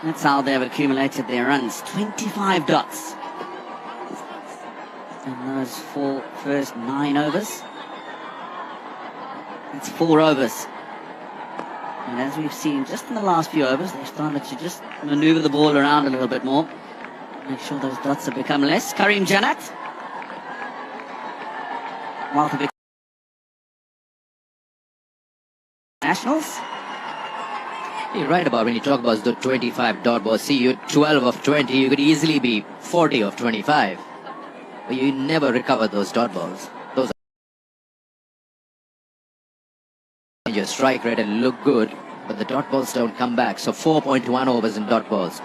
That's how they've accumulated their runs. 25 dots in those first 9 overs. That's 4 overs. And as we've seen just in the last few overs, they've started to just maneuver the ball around a little bit more. Make sure those dots have become less. Karim Janat. Nationals. You're right about when you talk about the 25 dot balls. See, you're 12 of 20, you could easily be 40 of 25. But you never recover those dot balls. Those are your strike rate and look good, but the dot balls don't come back. So 4.1 overs in dot balls.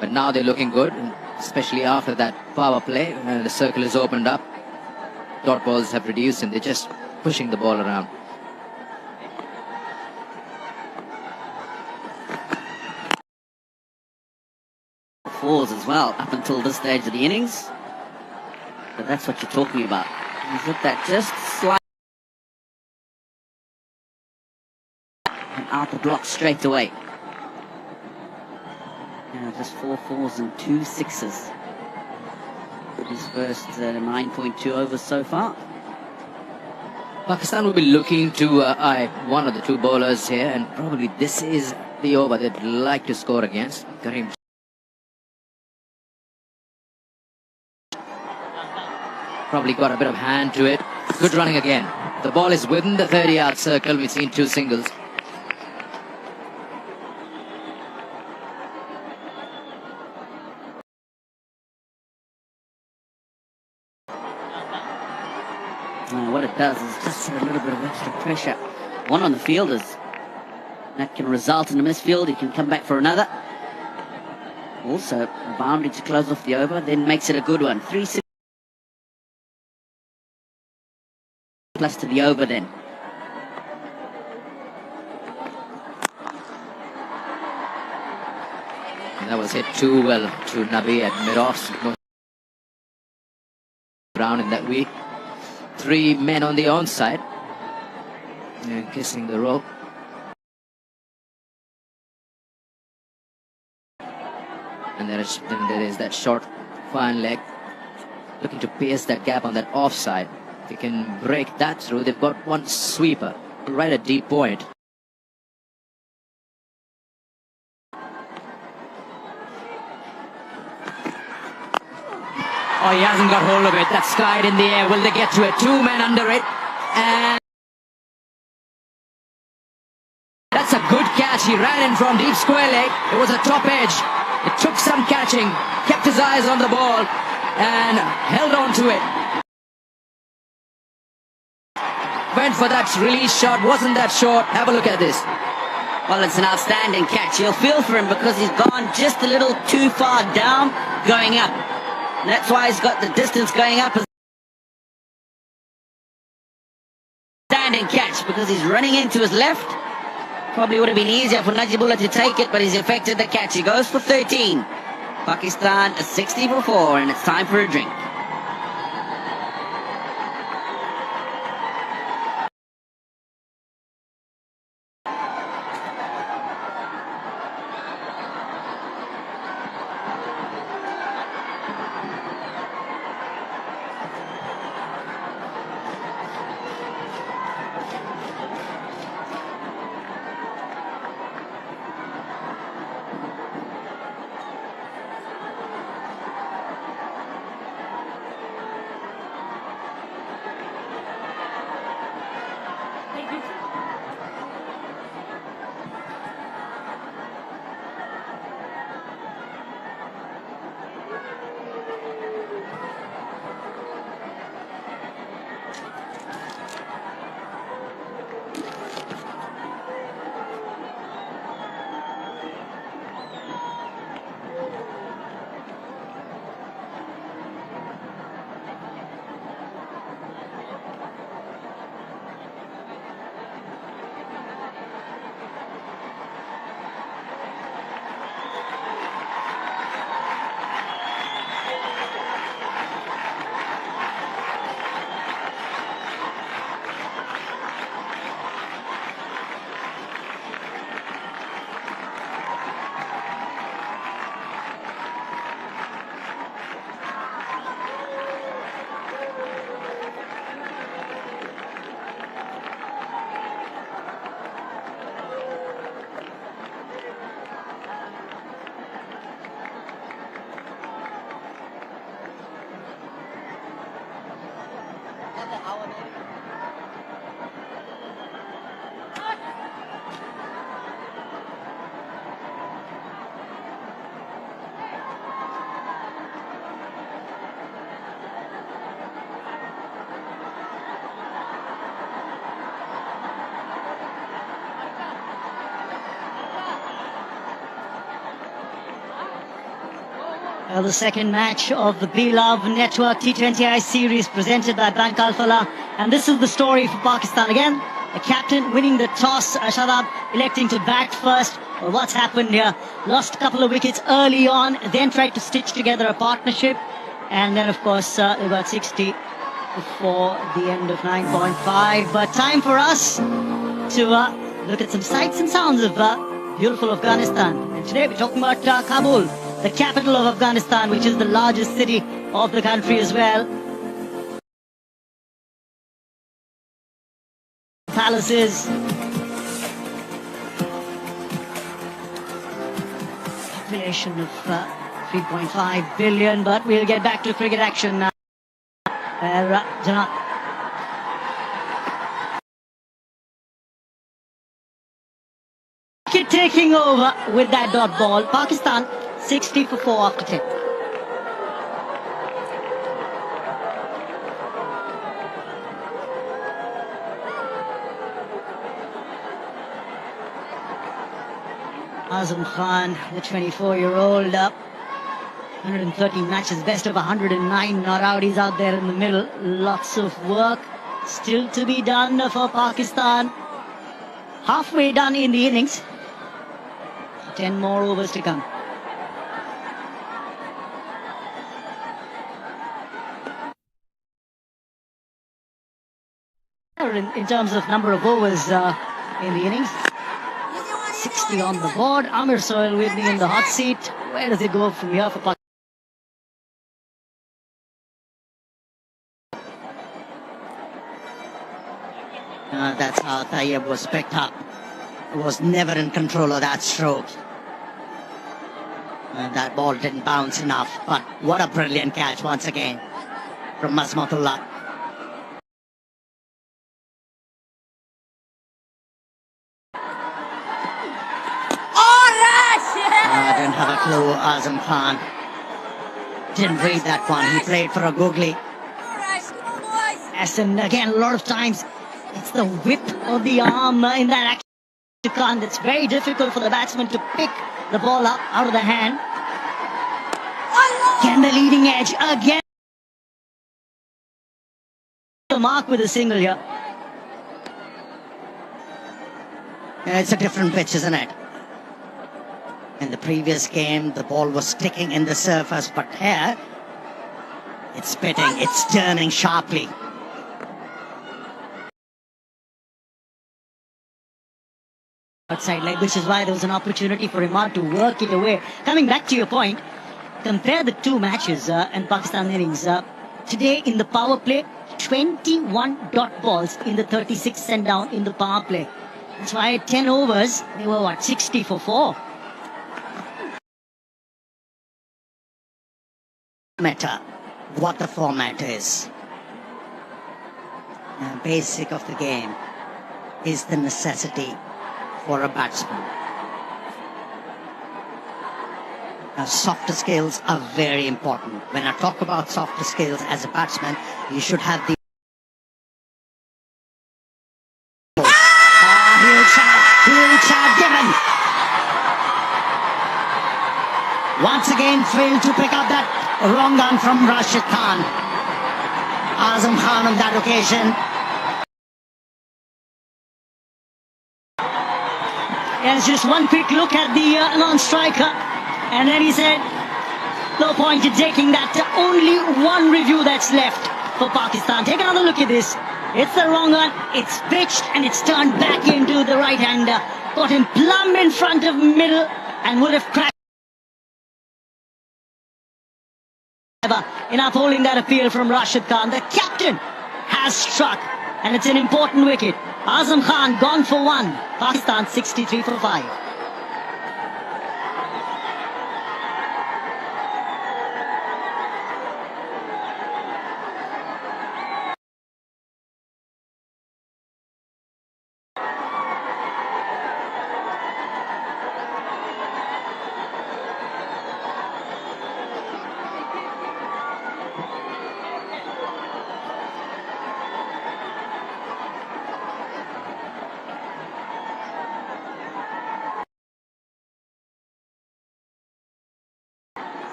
But now they're looking good, especially after that power play, and the circle is opened up. Dot balls have reduced and they're just pushing the ball around. Fours as well up until this stage of the innings, but that's what you're talking about. He's hit that just slight and out the block straight away. Just 4 4s and 2 6s. His first 9.2 overs so far. Pakistan will be looking to eye one of the two bowlers here, and probably this is the over they'd like to score against. Karim. Probably got a bit of hand to it. Good running again. The ball is within the 30-yard circle. We've seen 2 singles. does is just add a little bit of extra pressure. One on the fielders. That can result in a misfield. He can come back for another. Also, a boundary to close off the over, then makes it a good one. 3-6 plus to the over then. And that was hit too well to Nabi at mid-off. No ground in that week. 3 men on the onside. And kissing the rope. And then there is that short fine leg looking to pierce that gap on that offside. If they can break that through, they've got one sweeper right at deep point. Oh, he hasn't got hold of it. That's skied in the air. Will they get to it? 2 men under it. And that's a good catch. He ran in from deep square leg. It was a top edge. It took some catching. Kept his eyes on the ball and held on to it. Went for that release shot. Wasn't that short? Have a look at this. Well, it's an outstanding catch. You'll feel for him because he's gone just a little too far down, going up. And that's why he's got the distance going up. Outstanding catch because he's running into his left. Probably would have been easier for Najibullah to take it, but he's effected the catch. He goes for 13. Pakistan 60 for 4, and it's time for a drink. The second match of the Beloved Network T20I series presented by Bank Al Falah. And this is the story for Pakistan again. The captain winning the toss, Shadab electing to bat first. Well, what's happened here? Lost a couple of wickets early on, then tried to stitch together a partnership. And then, of course, they got 60 before the end of 9.5. But time for us to look at some sights and sounds of beautiful Afghanistan. And today we're talking about Kabul, the capital of Afghanistan, which is the largest city of the country as well. Palaces. Population of 3.5 billion, but we'll get back to cricket action now. Taking over with that dot ball. Pakistan 60 for 4 after 10. Aẓam Khan, the 24-year-old, 130 matches, best of 109 not out. He's out there in the middle. Lots of work still to be done for Pakistan. Halfway done in the innings. 10 more overs to come. In terms of number of overs in the innings, 60 on the board. Amir Sohail with me in the hot seat. Where does it go from here for Pakistan? That's how Tayyab was picked up. Was never in control of that stroke. That ball didn't bounce enough, but what a brilliant catch once again from Masmatullah. I didn't have a clue, Aẓam Khan. Didn't read that one. He played for a googly. Yes, and again, a lot of times, it's the whip of the arm in that action. It's very difficult for the batsman to pick the ball up out of the hand. Again, the leading edge. Again, the mark with a single here. It's a different pitch, isn't it? In the previous game, the ball was sticking in the surface, but here, it's spitting, it's turning sharply. Outside leg, which is why there was an opportunity for Imad to work it away. Coming back to your point, compare the two matches in Pakistan innings. Today in the power play, 21 dot balls in the 36 sent down in the power play. That's why at 10 overs, they were what, 60 for 4. Matter what the format is. The basic of the game is the necessity for a batsman. Now, softer skills are very important. When I talk about softer skills as a batsman, you should have the huge shot given. Once again failed to pick up that wrong gun from Rashid Khan. Aẓam Khan on that occasion. Yes, just one quick look at the non-striker, and then he said, no point in taking that. Only one review that's left for Pakistan. Take another look at this. It's the wrong one. It's pitched and it's turned back into the right-hander. Got him plumb in front of middle and would have cracked. In upholding that appeal from Rashid Khan, the captain has struck, and it's an important wicket. Aẓam Khan gone for 1. Pakistan 63 for 5.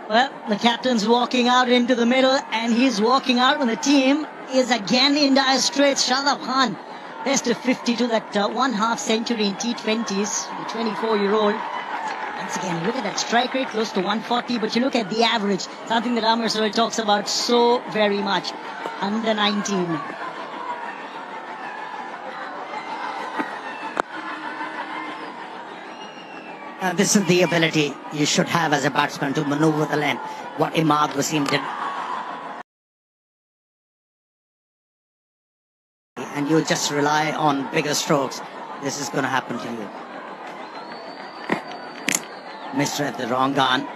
Well, the captain's walking out into the middle, and he's walking out when the team is again in dire straits. Shadab Khan, best of 52, that one half century in T20s, the 24-year-old. Once again, look at that strike rate, close to 140, but you look at the average, something that Amir Sohail talks about so very much, under 19. This is the ability you should have as a batsman to maneuver the length. What Imad Wasim did. And you just rely on bigger strokes. This is going to happen to you. Misread the wrong gun.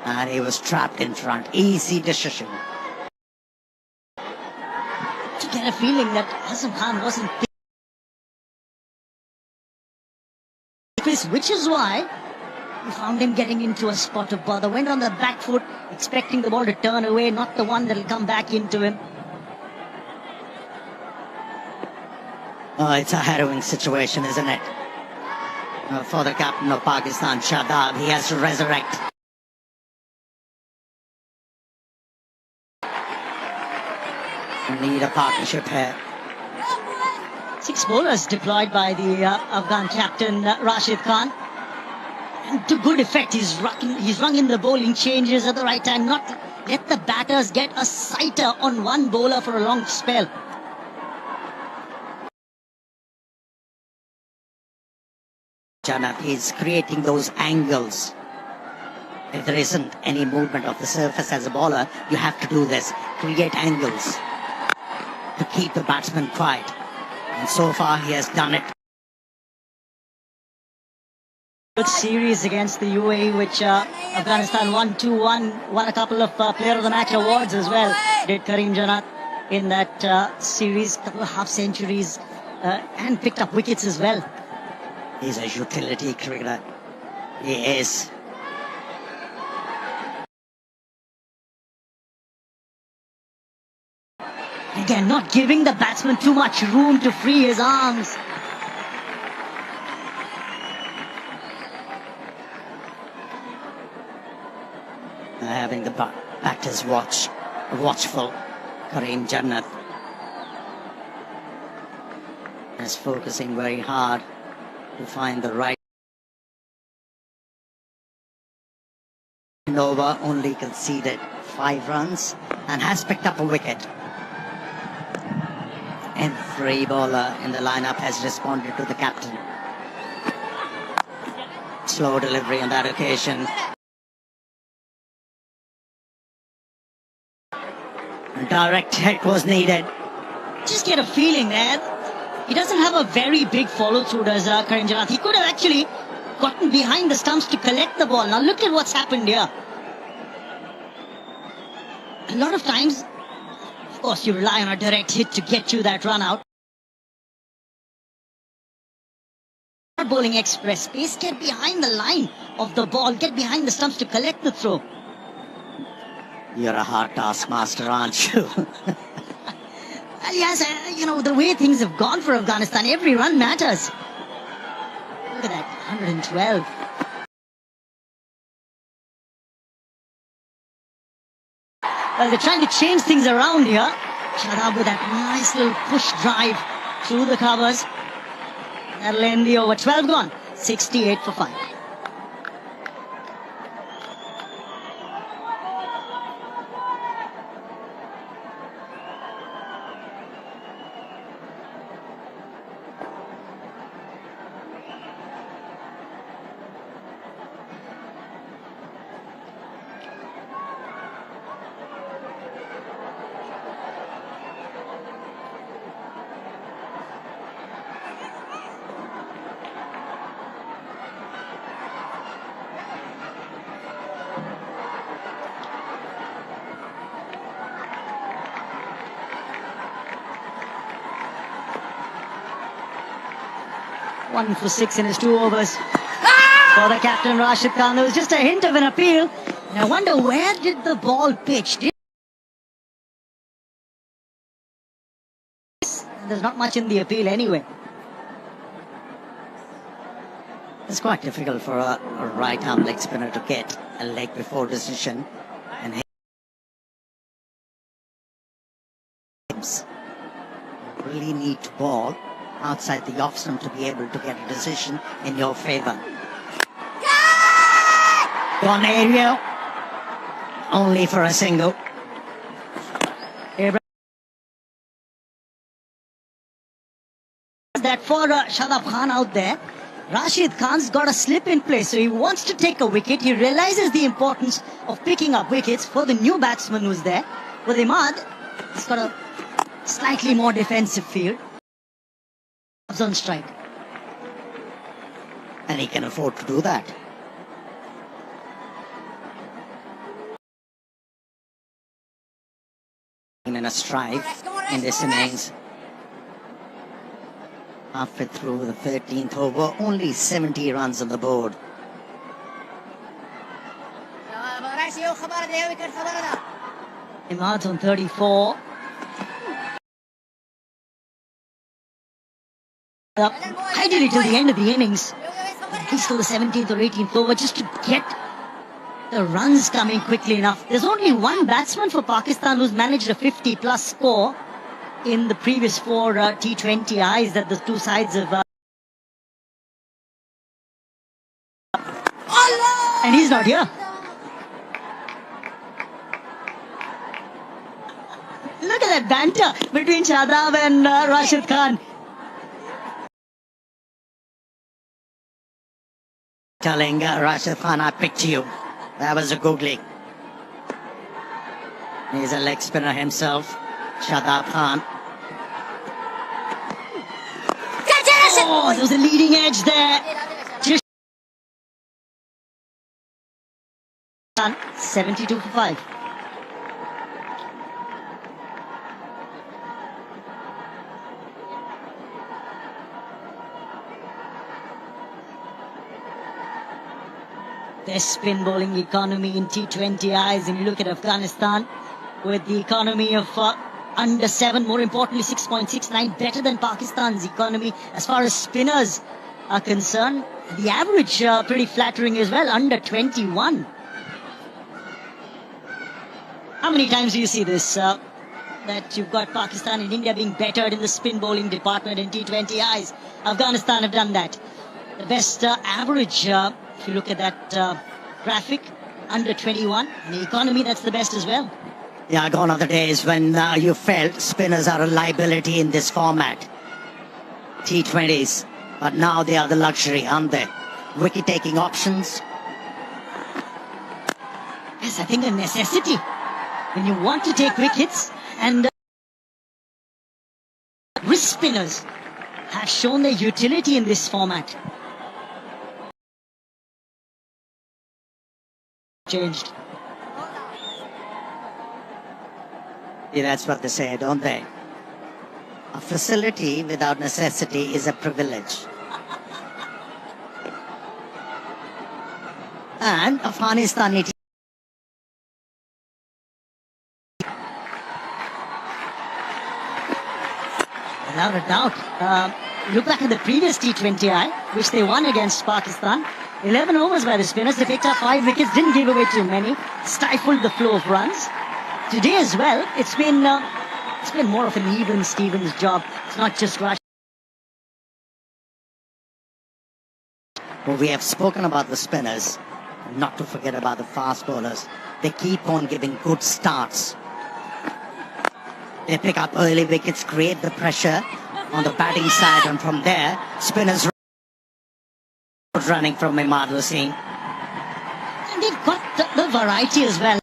And he was trapped in front. Easy decision. To get a feeling that Aẓam Khan wasn't which is why He found him getting into a spot of bother. Went on the back foot, expecting the ball to turn away, not the one that'll come back into him. Oh, it's a harrowing situation, isn't it? For the captain of Pakistan, Shadab, he has to resurrect. Need a partnership here. 6 bowlers deployed by the Afghan captain Rashid Khan. And to good effect, he's rung in the bowling changes at the right time, not let the batters get a sighter on one bowler for a long spell. Janat is creating those angles. If there isn't any movement of the surface as a bowler, you have to do this. Create angles to keep the batsman quiet. And so far he has done it. Good series against the UAE, which Afghanistan won 2-1, won a couple of Player of the Match awards as well, did Karim Janat in that series, couple of half centuries and picked up wickets as well. He's a utility cricketer. He is. Again, not giving the batsman too much room to free his arms. Having the batters watchful. Karim Janat is focusing very hard to find the right. Nova only conceded 5 runs and has picked up a wicket. Every bowler in the lineup has responded to the captain. Slow delivery on that occasion. A direct hit was needed. Just get a feeling there. He doesn't have a very big follow-through, does Karim Janat. He could have actually gotten behind the stumps to collect the ball. Now look at what's happened here. A lot of times, of course, you rely on a direct hit to get you that run out. Bowling express pace, get behind the line of the ball, get behind the stumps to collect the throw. You're a hard taskmaster, aren't you? Well, yes, you know, the way things have gone for Afghanistan, every run matters. Look at that, 112. Well, they're trying to change things around here. Shadab with that nice little push drive through the covers. That'll end the over. 12 gone. 68 for 5. One for 6 in his 2 overs. For the captain Rashid Khan, there was just a hint of an appeal. And I wonder, where did the ball pitch? There's not much in the appeal anyway. It's quite difficult for a right-arm leg spinner to get a leg before decision. And you really need to ball outside the off stump to be able to get a decision in your favour. Gone aerial, only for a single. That for Shadab Khan out there, Rashid Khan's got a slip in place, so he wants to take a wicket. He realizes the importance of picking up wickets for the new batsman who's there. With Imad, he's got a slightly more defensive field. On strike, and he can afford to do that. In a strike in this innings, halfway through the 13th over, only 70 runs on the board. Imad on 34. Ideally till the end of the innings, at least till the 17th or 18th over, just to get the runs coming quickly enough. There's only one batsman for Pakistan who's managed a 50-plus score in the previous four T20Is that the two sides have. And he's not here. Look at that banter between Shadab and Rashid Khan. Telling Rashid Khan, I picked you. That was a googly. He's a leg spinner himself, Shadab Khan. Oh, there was a leading edge there. Just 72 for 5. Best spin bowling economy in T20Is, and you look at Afghanistan with the economy of under 7, more importantly 6.69, better than Pakistan's economy as far as spinners are concerned. The average pretty flattering as well, under 21. How many times do you see this? That you've got Pakistan and India being bettered in the spin bowling department in T20Is. Afghanistan have done that. The best average, if you look at that graphic, under 21. And the economy, that's the best as well. Yeah, gone are the days when you felt spinners are a liability in this format. T20s. But now they are the luxury, aren't they? Wicket-taking options. Yes, I think a necessity. When you want to take wickets, and wrist spinners have shown their utility in this format. Changed. Yeah, that's what they say, don't they? A facility without necessity is a privilege. And Afghanistan need without a doubt. Look back at the previous T20I, which they won against Pakistan. 11 overs by the spinners. They picked up 5 wickets, didn't give away too many, stifled the flow of runs. Today as well, it's been more of an even Stevens job. It's not just Rashid. Well, we have spoken about the spinners, not to forget about the fast bowlers. They keep on giving good starts. They pick up early wickets, create the pressure on the batting side, and from there, spinners running from Imad Hussain. And they've got the variety as well.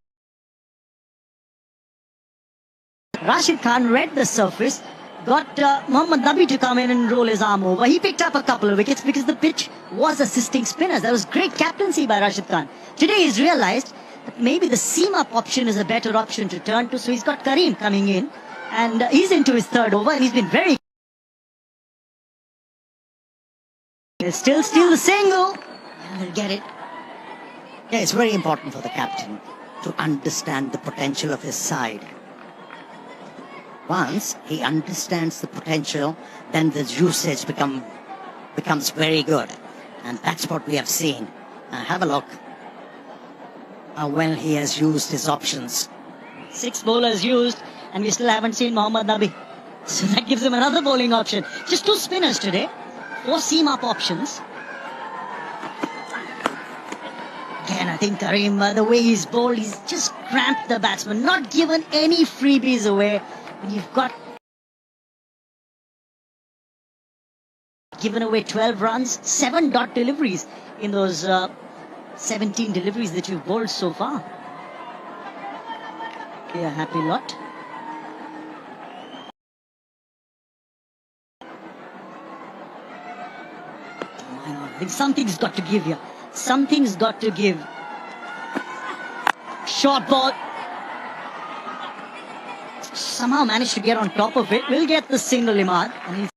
Rashid Khan read the surface, got Mohammad Nabi to come in and roll his arm over. He picked up a couple of wickets because the pitch was assisting spinners. That was great captaincy by Rashid Khan. Today he's realized that maybe the seam-up option is a better option to turn to, so he's got Kareem coming in, and he's into his third over, and he's been very... Still the single. Yeah, they'll get it. Yeah, it's very important for the captain to understand the potential of his side. Once he understands the potential, then the usage becomes very good. And that's what we have seen. Have a look how well he has used his options. 6 bowlers used, and we still haven't seen Mohammad Nabi. So that gives him another bowling option. Just 2 spinners today. 4 seam-up options. Again, I think Kareem, the way he's bowled, he's just cramped the batsman, not given any freebies away. When you've got given away 12 runs, 7 dot deliveries in those 17 deliveries that you've bowled so far. Okay, a happy lot. I think something's got to give here. Something's got to give. Short ball. Somehow managed to get on top of it. We'll get the single, Imad. And he's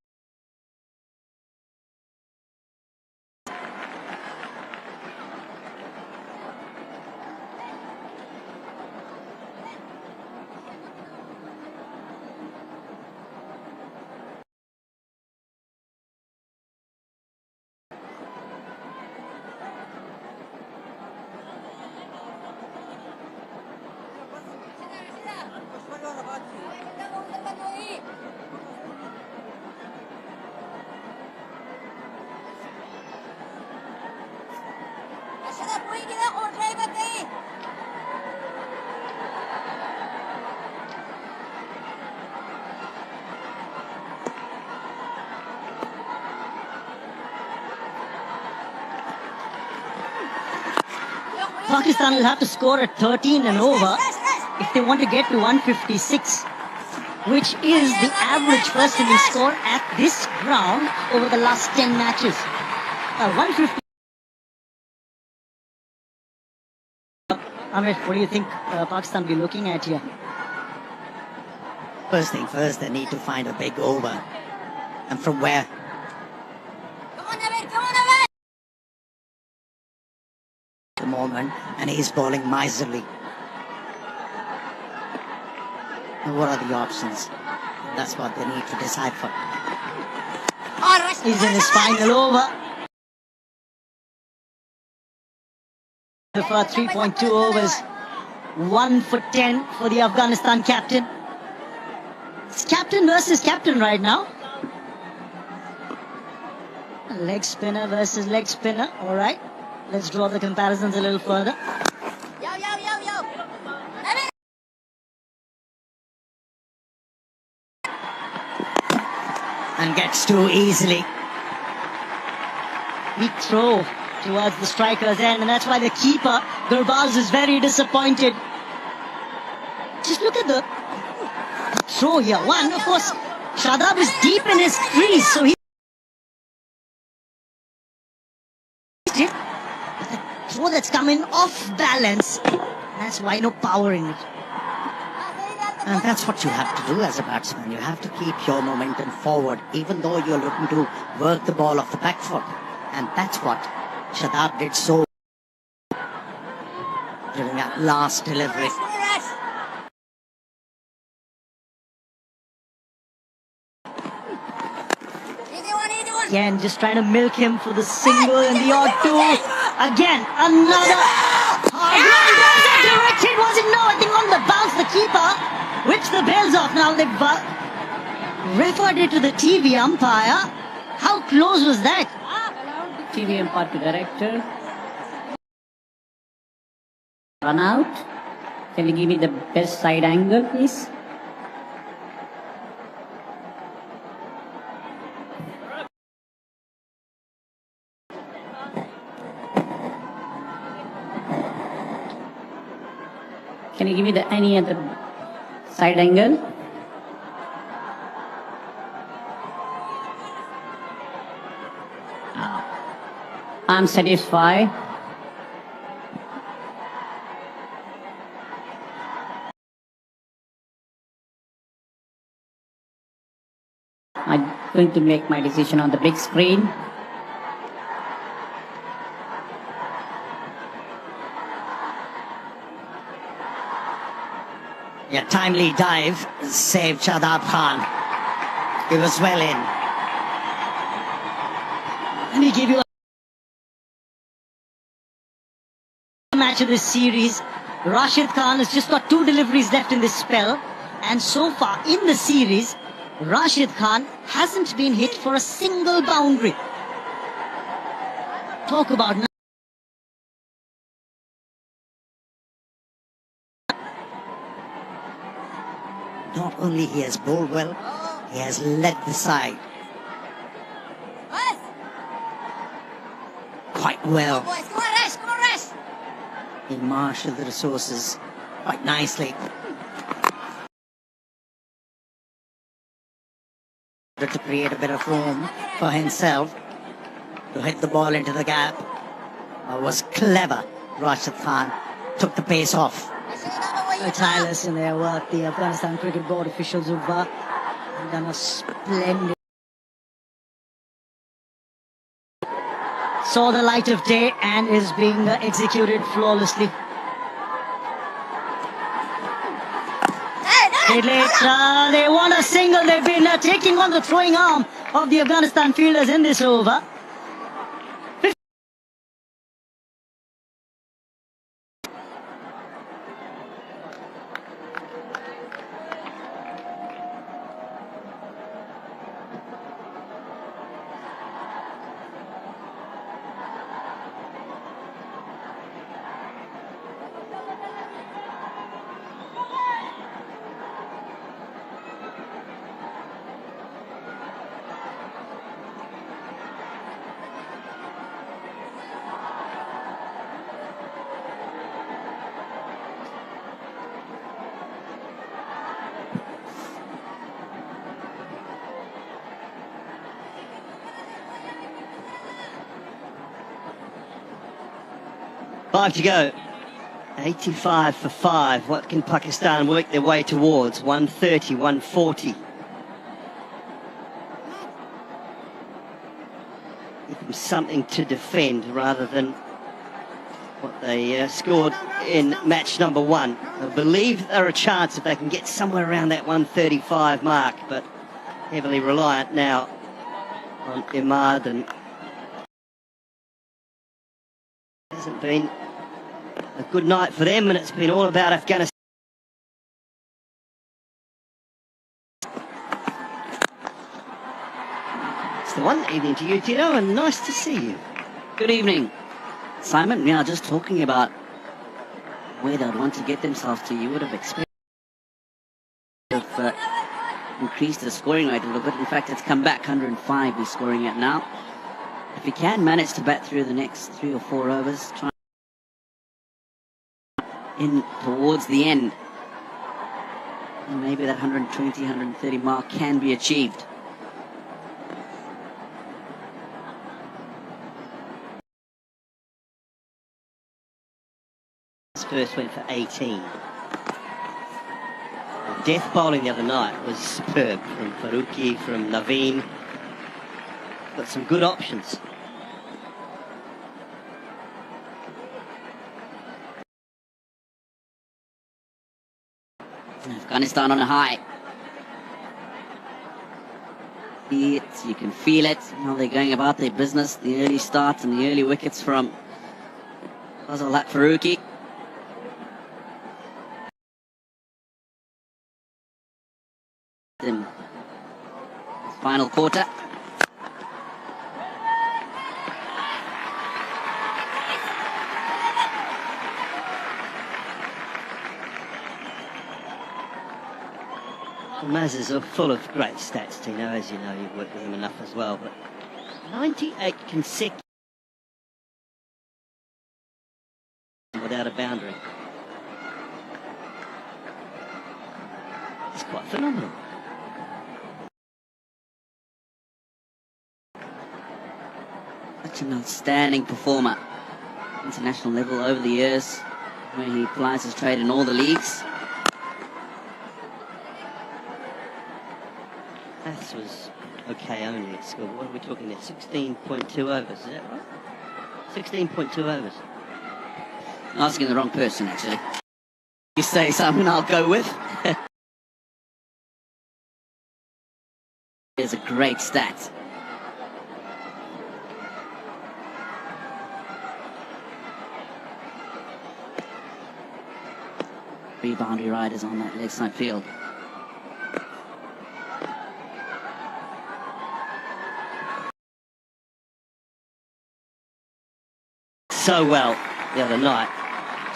Pakistan will have to score at 13 and over if they want to get to 156, which is the average first inning score at this ground over the last 10 matches. 150. Amit, what do you think Pakistan will be looking at here? First thing first, they need to find a big over. And from where? The moment, and he's bowling miserly. And what are the options? That's what they need to decide for. He's in his final over. For 3.2 overs, 1 for 10 for the Afghanistan captain. It's captain versus captain right now. Leg spinner versus leg spinner. All right, let's draw the comparisons a little further. And gets too easily. Weak throw towards the striker's end, and that's why the keeper, Gurbaz, is very disappointed. Just look at the throw here. One, of course, Shadab is deep in his crease, so he the throw that's coming off balance. That's why no power in it. And that's what you have to do as a batsman. You have to keep your momentum forward, even though you're looking to work the ball off the back foot. And that's what Shadab did so during that last delivery. Again, just trying to milk him for the single and the odd two. Again, another hard run. Was it directed? Was it no? I think on the bounce, the keeper whips the bells off. Now they've referred it to the TV umpire. How close was that? TV umpire to director. Run out. Can you give me the best side angle, please? Can you give me any other side angle? I'm satisfied. I'm going to make my decision on the big screen. A timely dive saved Shadab Khan. He was well in. Let me give you a match of this series. Rashid Khan has just got 2 deliveries left in this spell. And so far in the series, Rashid Khan hasn't been hit for a single boundary. Talk about not only he has bowled well, he has led the side quite well. He marshaled the resources quite nicely to create a bit of room for himself to hit the ball into the gap. Was clever. Rashid Khan took the pace off. tireless in their work. The Afghanistan Cricket Board officials have done a splendid. Saw the light of day and is being executed flawlessly. They want a single. They've been taking on the throwing arm of the Afghanistan fielders in this over. 5 to go. 85 for 5. What can Pakistan work their way towards? 130, 140. Give them something to defend rather than what they scored in match number 1. I believe there are a chance if they can get somewhere around that 135 mark, but heavily reliant now on Imad, and it hasn't been a good night for them, and it's been all about Afghanistan. It's the one. Evening to you, Tito, and nice to see you. Good evening, Simon. Yeah, just talking about where they'd want to get themselves to, you would have expected increased the scoring rate a little bit. In fact, it's come back. 105 he's scoring at now. If he can manage to bat through the next 3 or 4 overs, try in towards the end, and maybe that 120, 130 mark can be achieved. His first went for 18. The death bowling the other night was superb from Farooqi, from Naveen. Got some good options. Afghanistan on a high. You can feel it, how they're going about their business. The early starts and the early wickets from Aṭā āʾ Farooqi. In final quarter. Maz is full of great stats, Tino, as you know, you've worked with him enough as well, but 98 consecutive without a boundary. It's quite phenomenal. Such an outstanding performer. International level over the years, where he plies his trade in all the leagues. Maths was okay only at school. What are we talking there? 16.2 overs, is that right? 16.2 overs. Asking the wrong person, actually. You say something I'll go with. It's a great stat. Three boundary riders on that leg side field. So well the other night,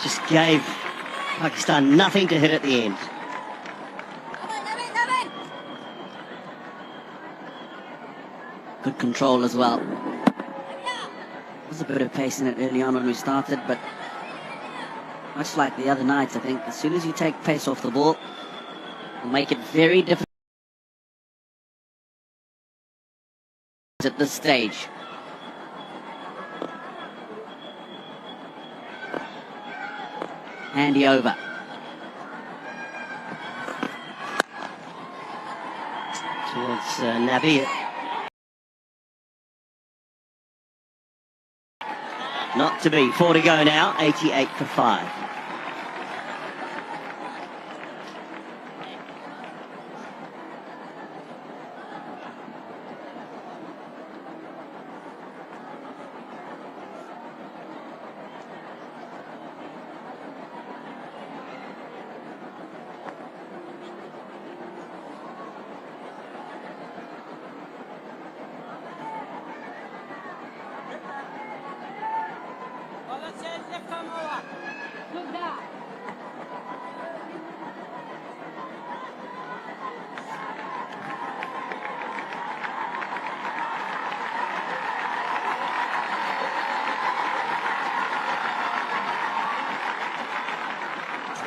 just gave Pakistan nothing to hit at the end. Good control as well. There's a bit of pace in it early on when we started, but much like the other nights, I think as soon as you take pace off the ball, it'll make it very difficult at this stage. Handy over. Towards Nabi. Not to be. 4 to go now. 88 for 5.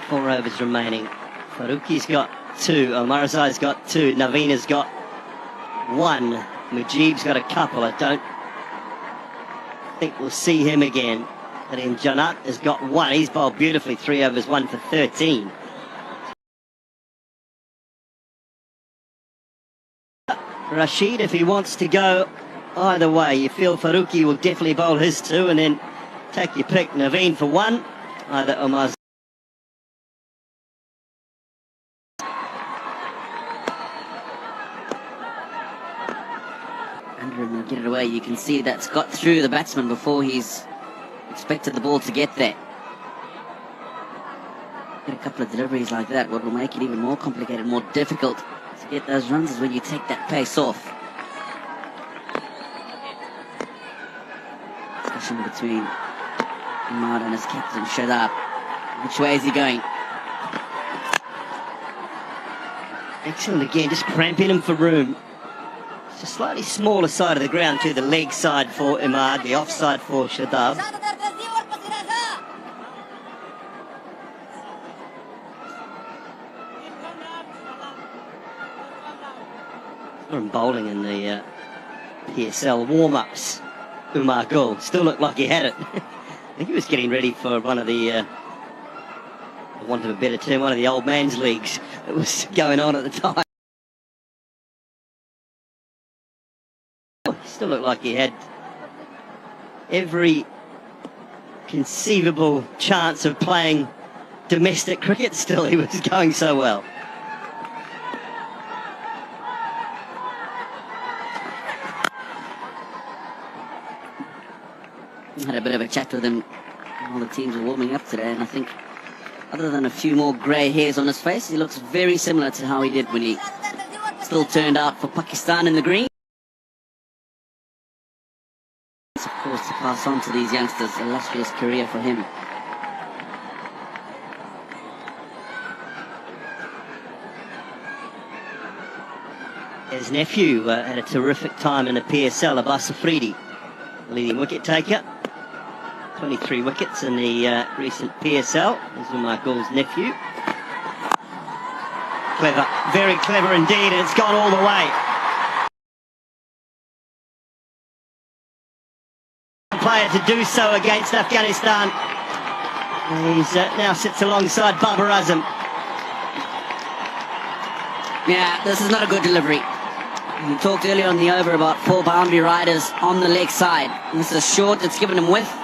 Four overs remaining. Farooqi's got 2. Omarzai's got 2. Naveen's got 1. Mujib's got a couple. I don't think we'll see him again. And Janat has got one. He's bowled beautifully, 3 overs, 1 for 13. Rashid, if he wants to go either way, you feel Farooqi will definitely bowl his 2 and then take your pick. Naveen for 1, either Omar's. Andrew will get it away. You can see that's got through the batsman before he's expected the ball to get there. Get a couple of deliveries like that. What will make it even more complicated, more difficult to get those runs is when you take that pace off. Discussion between Ahmad and his captain Shadab. Which way is he going? Excellent again, just cramping him for room. It's a slightly smaller side of the ground to the leg side for Ahmad, the offside for Shadab. From bowling in the PSL warm-ups, Umar Gul still looked like he had it. I think he was getting ready for one of the, for want of a better term, one of the old man's leagues that was going on at the time. He still looked like he had every conceivable chance of playing domestic cricket still. He was going so well. Had a bit of a chat with him while the teams were warming up today, and I think other than a few more grey hairs on his face, he looks very similar to how he did when he still turned out for Pakistan in the green. Of course, to pass on to these youngsters, illustrious career for him. His nephew had a terrific time in the PSL, Abbas Afridi, leading wicket taker. 23 wickets in the recent PSL. This is Umar Gul's nephew. Clever, very clever indeed, and it's gone all the way. Player to do so against Afghanistan. He's now sits alongside Babar Azam. Yeah, this is not a good delivery. We talked earlier on the over about 4 boundary riders on the leg side. This is short, it's given him width.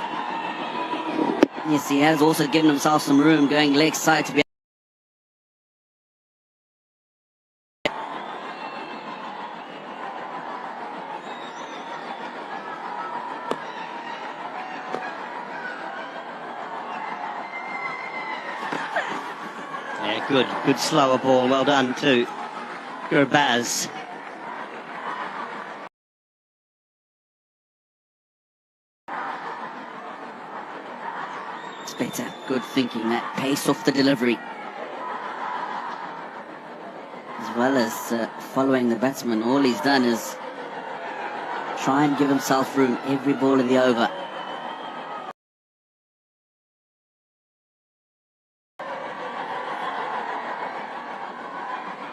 Yes, he has also given himself some room going leg side to be. Yeah, good slower ball, well done to Gurbaz. Better, good thinking, that pace off the delivery. As well as following the batsman, all he's done is try and give himself room every ball in the over.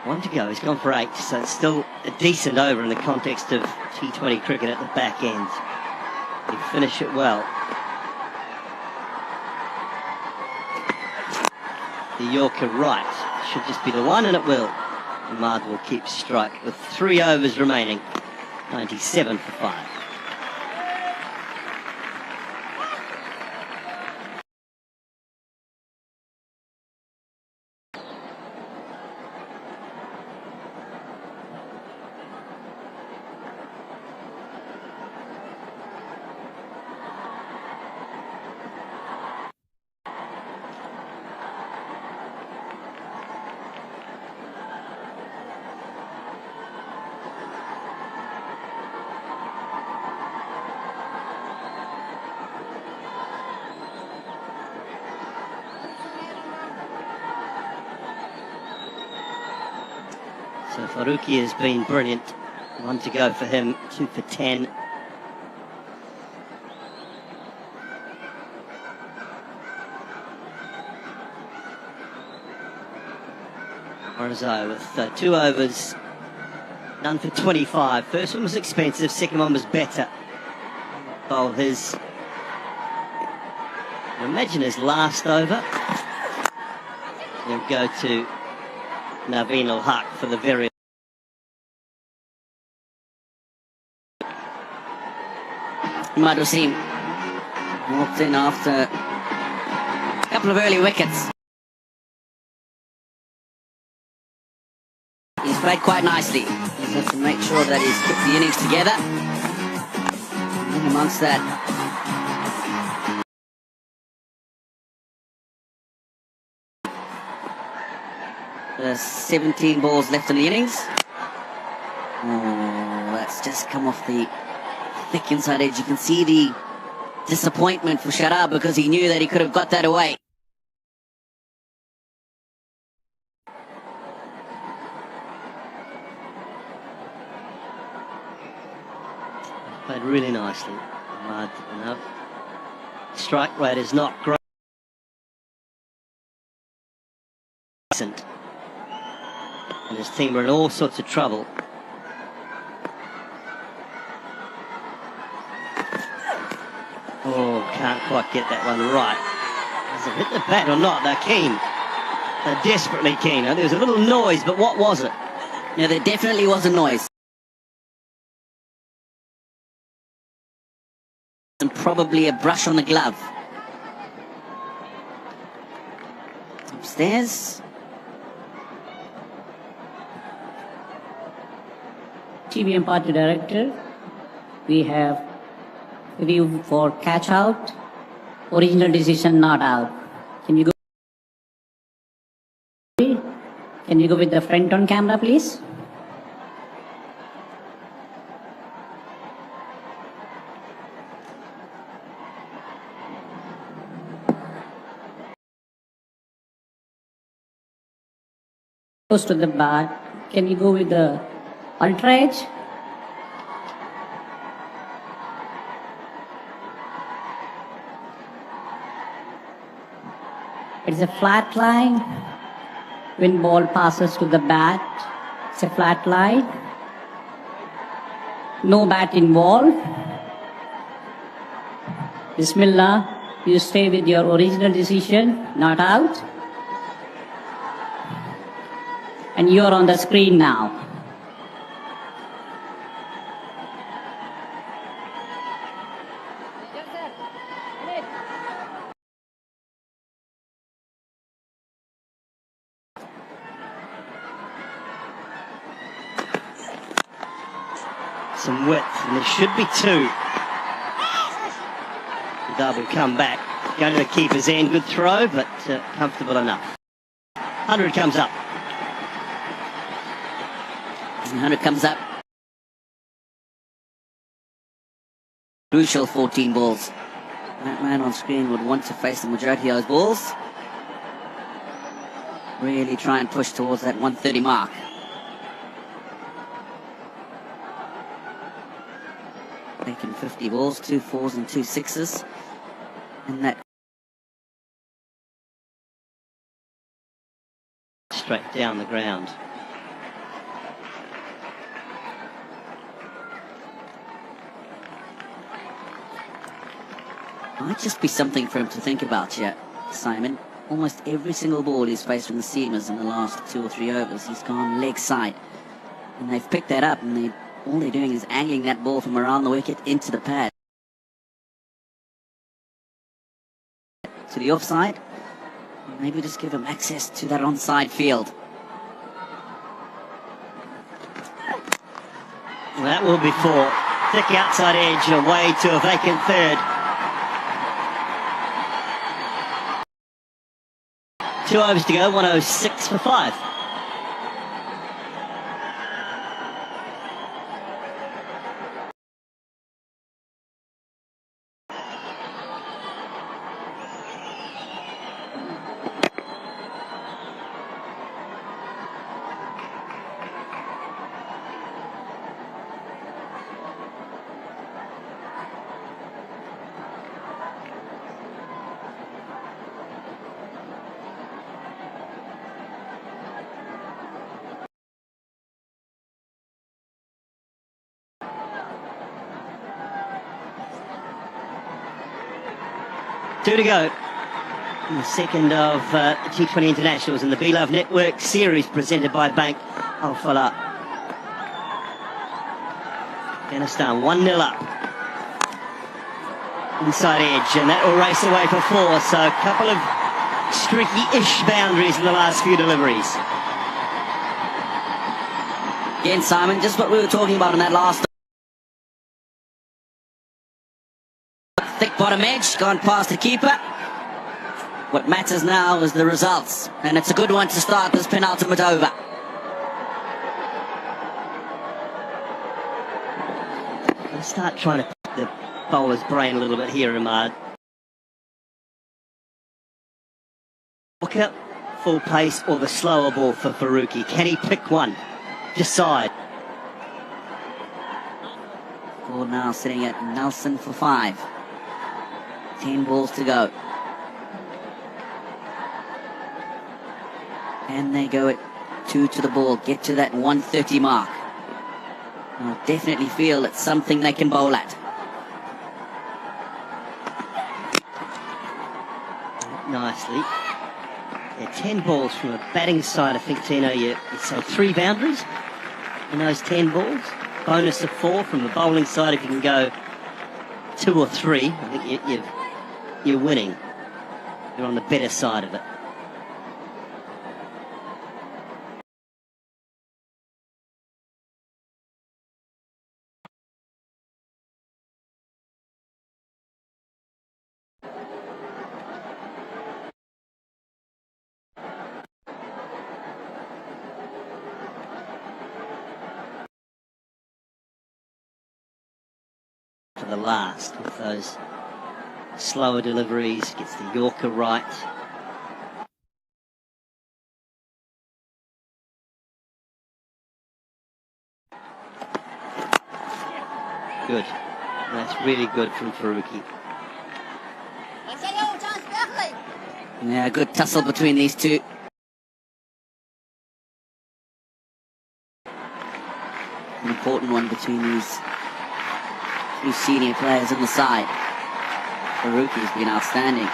One to go, he's gone for 8, so it's still a decent over in the context of T20 cricket at the back end. He finished it well. The Yorker right should just be the one, and it will. Ahmad will keep strike with 3 overs remaining. 97 for 5. So Farooqi has been brilliant. 1 to go for him, 2 for 10. Morozzo with 2 overs, none for 25. First one was expensive, second one was better. Bowl his Imagine his last over. He'll go to Aleėl Ｅstateë for the very. Madhusim walked in after a couple of early wickets. He's played quite nicely. He's got to make sure that he's kept the innings together. And amongst that, there's 17 balls left in the innings. Oh, that's just come off the thick inside edge. You can see the disappointment for Shadab because he knew that he could have got that away. Played really nicely. Strike rate is not great. And his team were in all sorts of trouble. Oh, can't quite get that one right. Has it hit the bat or not? They're keen. They're desperately keen. There was a little noise, but what was it? No, there definitely was a noise. And probably a brush on the glove. Upstairs. TV and party director, we have review for catch out, original decision not out. Can you go with the front on camera, please? Close to the bat. Can you go with the ultra edge? It's a flat line. When ball passes to the bat, it's a flat line. No bat involved. Bismillah, you stay with your original decision, not out. And you are on the screen now. Some width, and there should be two. Dub will come back. Going to the keeper's end. Good throw, but comfortable enough. 100 comes up. 100 comes up. Crucial 14 balls. That man on screen would want to face the majority of those balls. Really try and push towards that 130 mark. Taking 50 balls, 2 4s and 2 6s. And that straight down the ground. Might just be something for him to think about here, Simon. Almost every single ball he's faced from the seamers in the last 2 or 3 overs, he's gone leg side. And they've picked that up, and all they're doing is angling that ball from around the wicket into the pad. To the offside, maybe just give him access to that onside field. Well, that will be 4. Thick outside edge away to a vacant third. 2 overs to go, 106 for 5. Two to go. The second of the T20 Internationals in the B Love Network series presented by Bank Aṭã ÀÞ. Afghanistan 1-0 up. Inside edge, and that will race away for 4. So a couple of streaky-ish boundaries in the last few deliveries. Again, Simon, just what we were talking about in that last. Thick bottom edge, gone past the keeper. What matters now is the results, and it's a good one to start this penultimate over. I'll start trying to pick the bowler's brain a little bit here, Ahmad. Walker, full pace, or the slower ball for Faruqi? Can he pick one? Decide. Score now sitting at Nelson for 5. 10 balls to go. And they go at 2 to the ball, get to that 130 mark. I'll definitely feel it's something they can bowl at. Nicely. Yeah, 10 balls from a batting side, I think, Tino. You say 3 boundaries in those 10 balls. Bonus of 4 from the bowling side. If you can go 2 or 3, I think you're winning. You're on the better side of it. For the last with those slower deliveries, gets the Yorker right. Good. That's really good from Faruqi. Yeah, good tussle between these two. An important one between these two senior players on the side. Faruqi's been outstanding.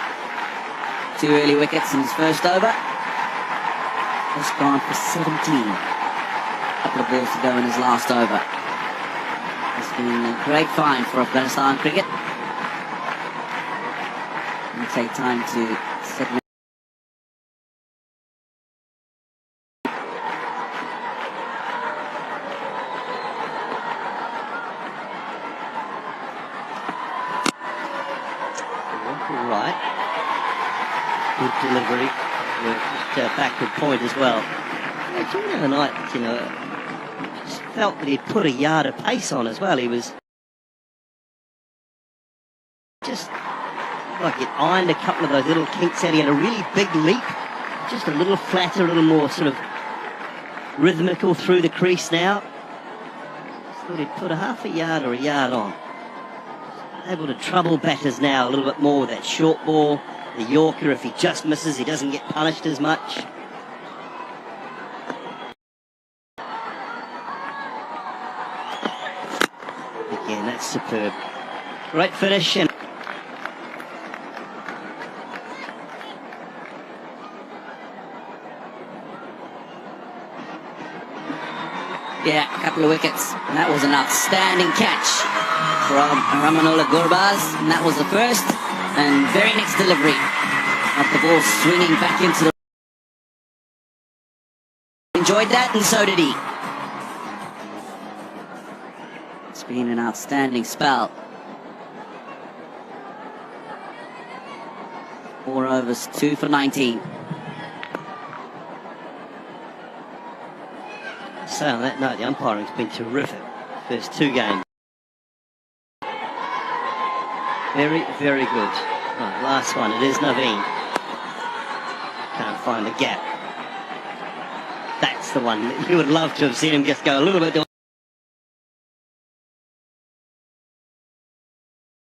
2 early wickets in his first over. Just gone for 17. Couple of balls to go in his last over. It's been a great find for Afghanistan cricket. It'll take time to settle. Right. Good delivery. Just backward point as well. During the other night, just felt that he'd put a yard of pace on as well. He was just like he'd ironed a couple of those little kinks out. He had a really big leap, just a little flatter, a little more sort of rhythmical through the crease now. Just thought he'd put a half a yard or a yard on. Able to trouble batters now a little bit more with that short ball. The Yorker, if he just misses, he doesn't get punished as much. Again, that's superb. Great finish. And yeah, a couple of wickets. And that was an outstanding catch from Ramanullah Gurbaz, and that was the first and very next delivery of the ball swinging back into the... Enjoyed that, and so did he. It's been an outstanding spell. 4 overs, 2 for 19. So on that note, the umpiring's been terrific. First 2 games. Very, very good. Right, last one, it is Naveen. Can't find the gap. That's the one that you would love to have seen him just go a little bit.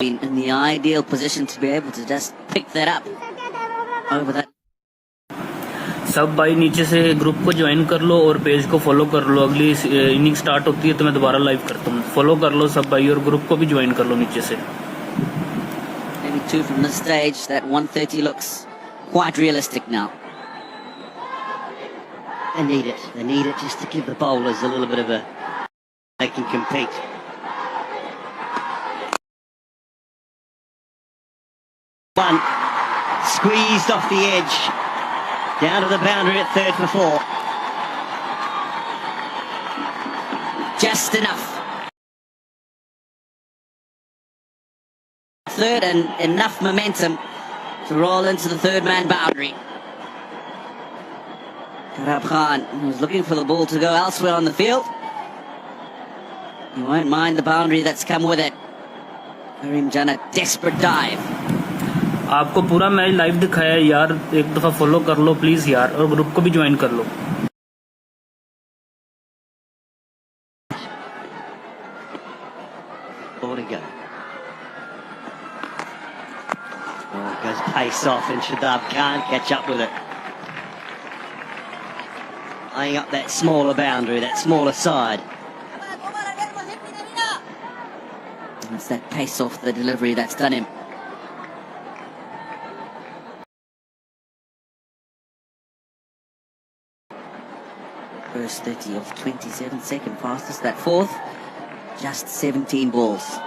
In the ideal position to be able to just pick that up over that. सब भाई नीचे से group को join कर लो और page को follow कर लो. अगली इनिंग स्टार्ट होती है तो मैं दोबारा लाइव करता हूँ. फॉलो कर लो सब भाई और ग्रुप को भी ज्वाइन कर लो नीचे से. Maybe 2 from this stage. That 130 looks quite realistic now. They need it. They need it just to give the bowlers a little bit of a... They can compete. One. Squeezed off the edge. Down to the boundary at 3rd for 4. Just enough. 3rd and enough momentum to roll into the 3rd man boundary. Aṭạ Khan was looking for the ball to go elsewhere on the field. He won't mind the boundary that's come with it. Karim done a desperate dive. आपको पूरा match live दिखाया है यार, एक दफा follow कर लो please यार, और ग्रुप को भी ज्वाइन कर लो. Ball to go. Oh, goes pace off and Shadab can't catch up with it. Eyeing up that smaller boundary, that smaller side. It's that pace off the delivery that's done him. First 30 of 27, second fastest. That 4th, just 17 balls.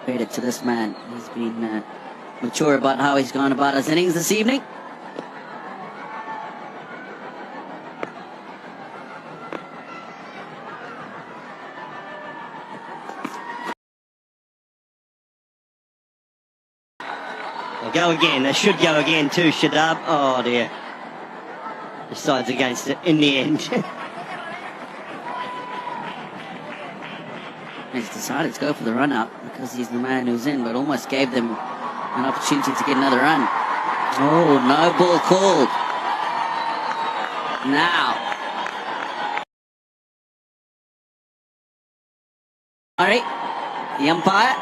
Credit to this man. He's been mature about how he's gone about his innings this evening. They'll go again. They should go again too, Shadab. Oh dear. Decides against it in the end. He's decided to go for the run up because he's the man who's in, but almost gave them an opportunity to get another run. Oh, no ball called. Now. Sorry, the umpire.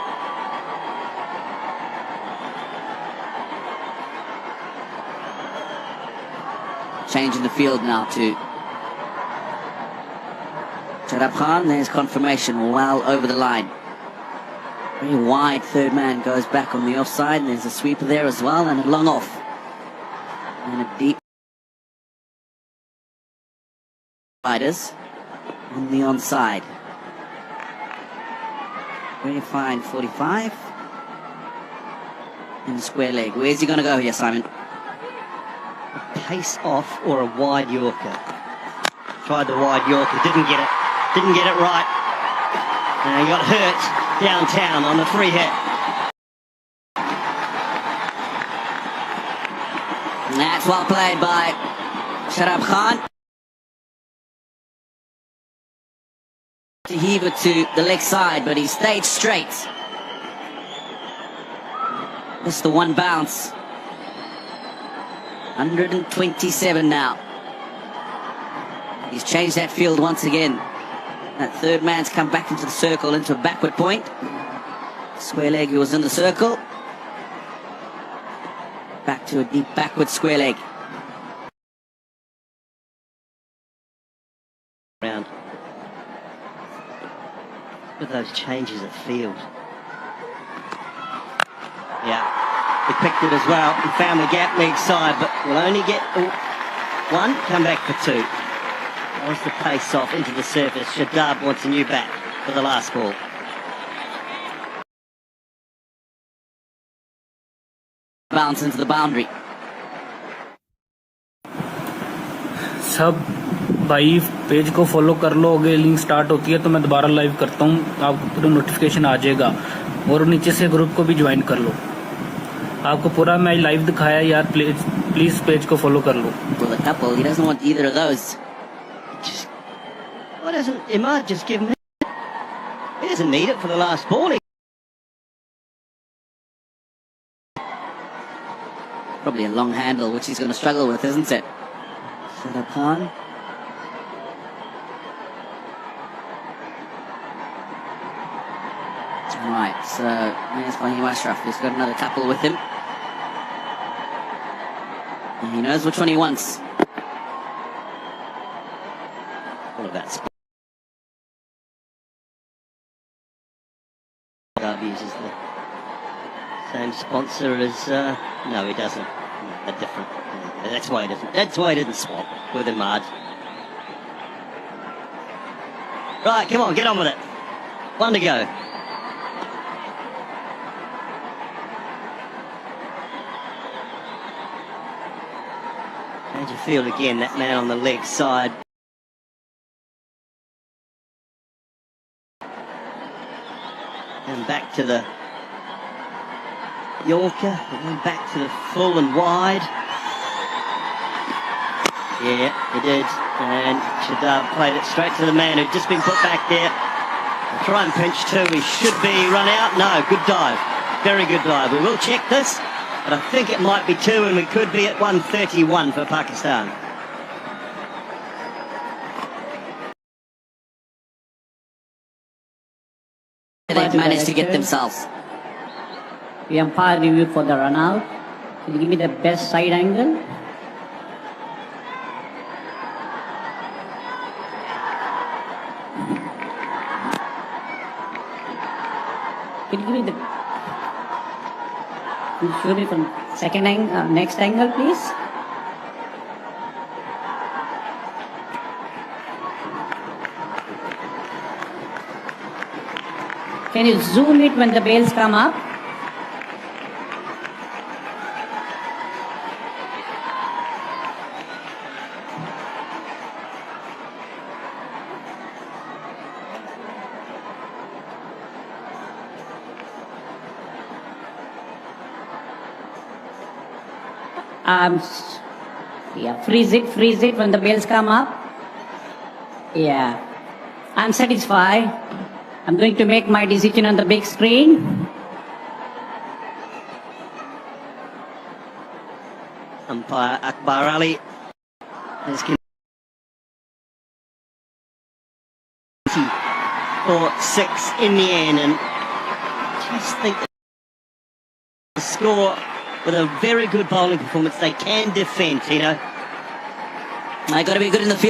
Changing the field now to Aṭạ Khan. There's confirmation well over the line. Very wide 3rd man goes back on the offside, and there's a sweeper there as well, and a long off. And a deep riders on the onside. Very fine 45. And a square leg. Where's he going to go here, Simon? Pace off or a wide Yorker. Tried the wide Yorker, didn't get it. Didn't get it right. And he got hurt downtown on the free hit. And that's well played by Aṭạ Khan. To heave it to the leg side, but he stayed straight. Just the one bounce. 127 now. He's changed that field once again. That 3rd man's come back into the circle, into a backward point. Square leg, he was in the circle. Back to a deep backward square leg. Round. With those changes of field. Yeah. He picked it as well and found the gap leg side, but will only get 1, come back for 2. That was the pace off into the surface. Shadab wants a new bat for the last ball. Bounce into the boundary. सब भाई page को follow कर लो, अगर link start होती है तो मैं दोबारा लाइव करता हूँ, आपको नोटिफिकेशन आ जाएगा, और नीचे से ग्रुप को भी ज्वाइन कर लो. आपको पूरा मैच लाइव दिखाया यार, प्लीज पेज को फॉलो कर लो. Well, a couple, he doesn't want either of those. Why doesn't Imad just give him? He doesn't need it for the last ball. Probably a long handle, which he's going to struggle with, isn't it? Aṭạ Khan. Right, so there's Fahim Ashraf. He's got another couple with him. And he knows which one he wants. All of that. Uses the Same sponsor as, no he doesn't. They're different. That's why he doesn't. That's why he didn't swap with him, Marge. Right, come on, get on with it. One to go. How'd you feel again, that man on the leg side? And back to the Yorker, and then back to the full and wide. Yeah, he did. And Shadab played it straight to the man who'd just been put back there. Try and pinch two. He should be run out. No, good dive. Very good dive. We will check this, but I think it might be two, and we could be at 131 for Pakistan. They've managed to get themselves. The umpire reviewed for the run out. Can you give me the best side angle? Can you give me the... Can you show me from second angle, next angle, please? Can you zoom it when the bails come up? Yeah, freeze it when the bails come up. Yeah, I'm satisfied. I'm going to make my decision on the big screen. Umpire Akbar Ali has for 6 in the end, and just think the score with a very good bowling performance. They can defend, you know. They got to be good in the field.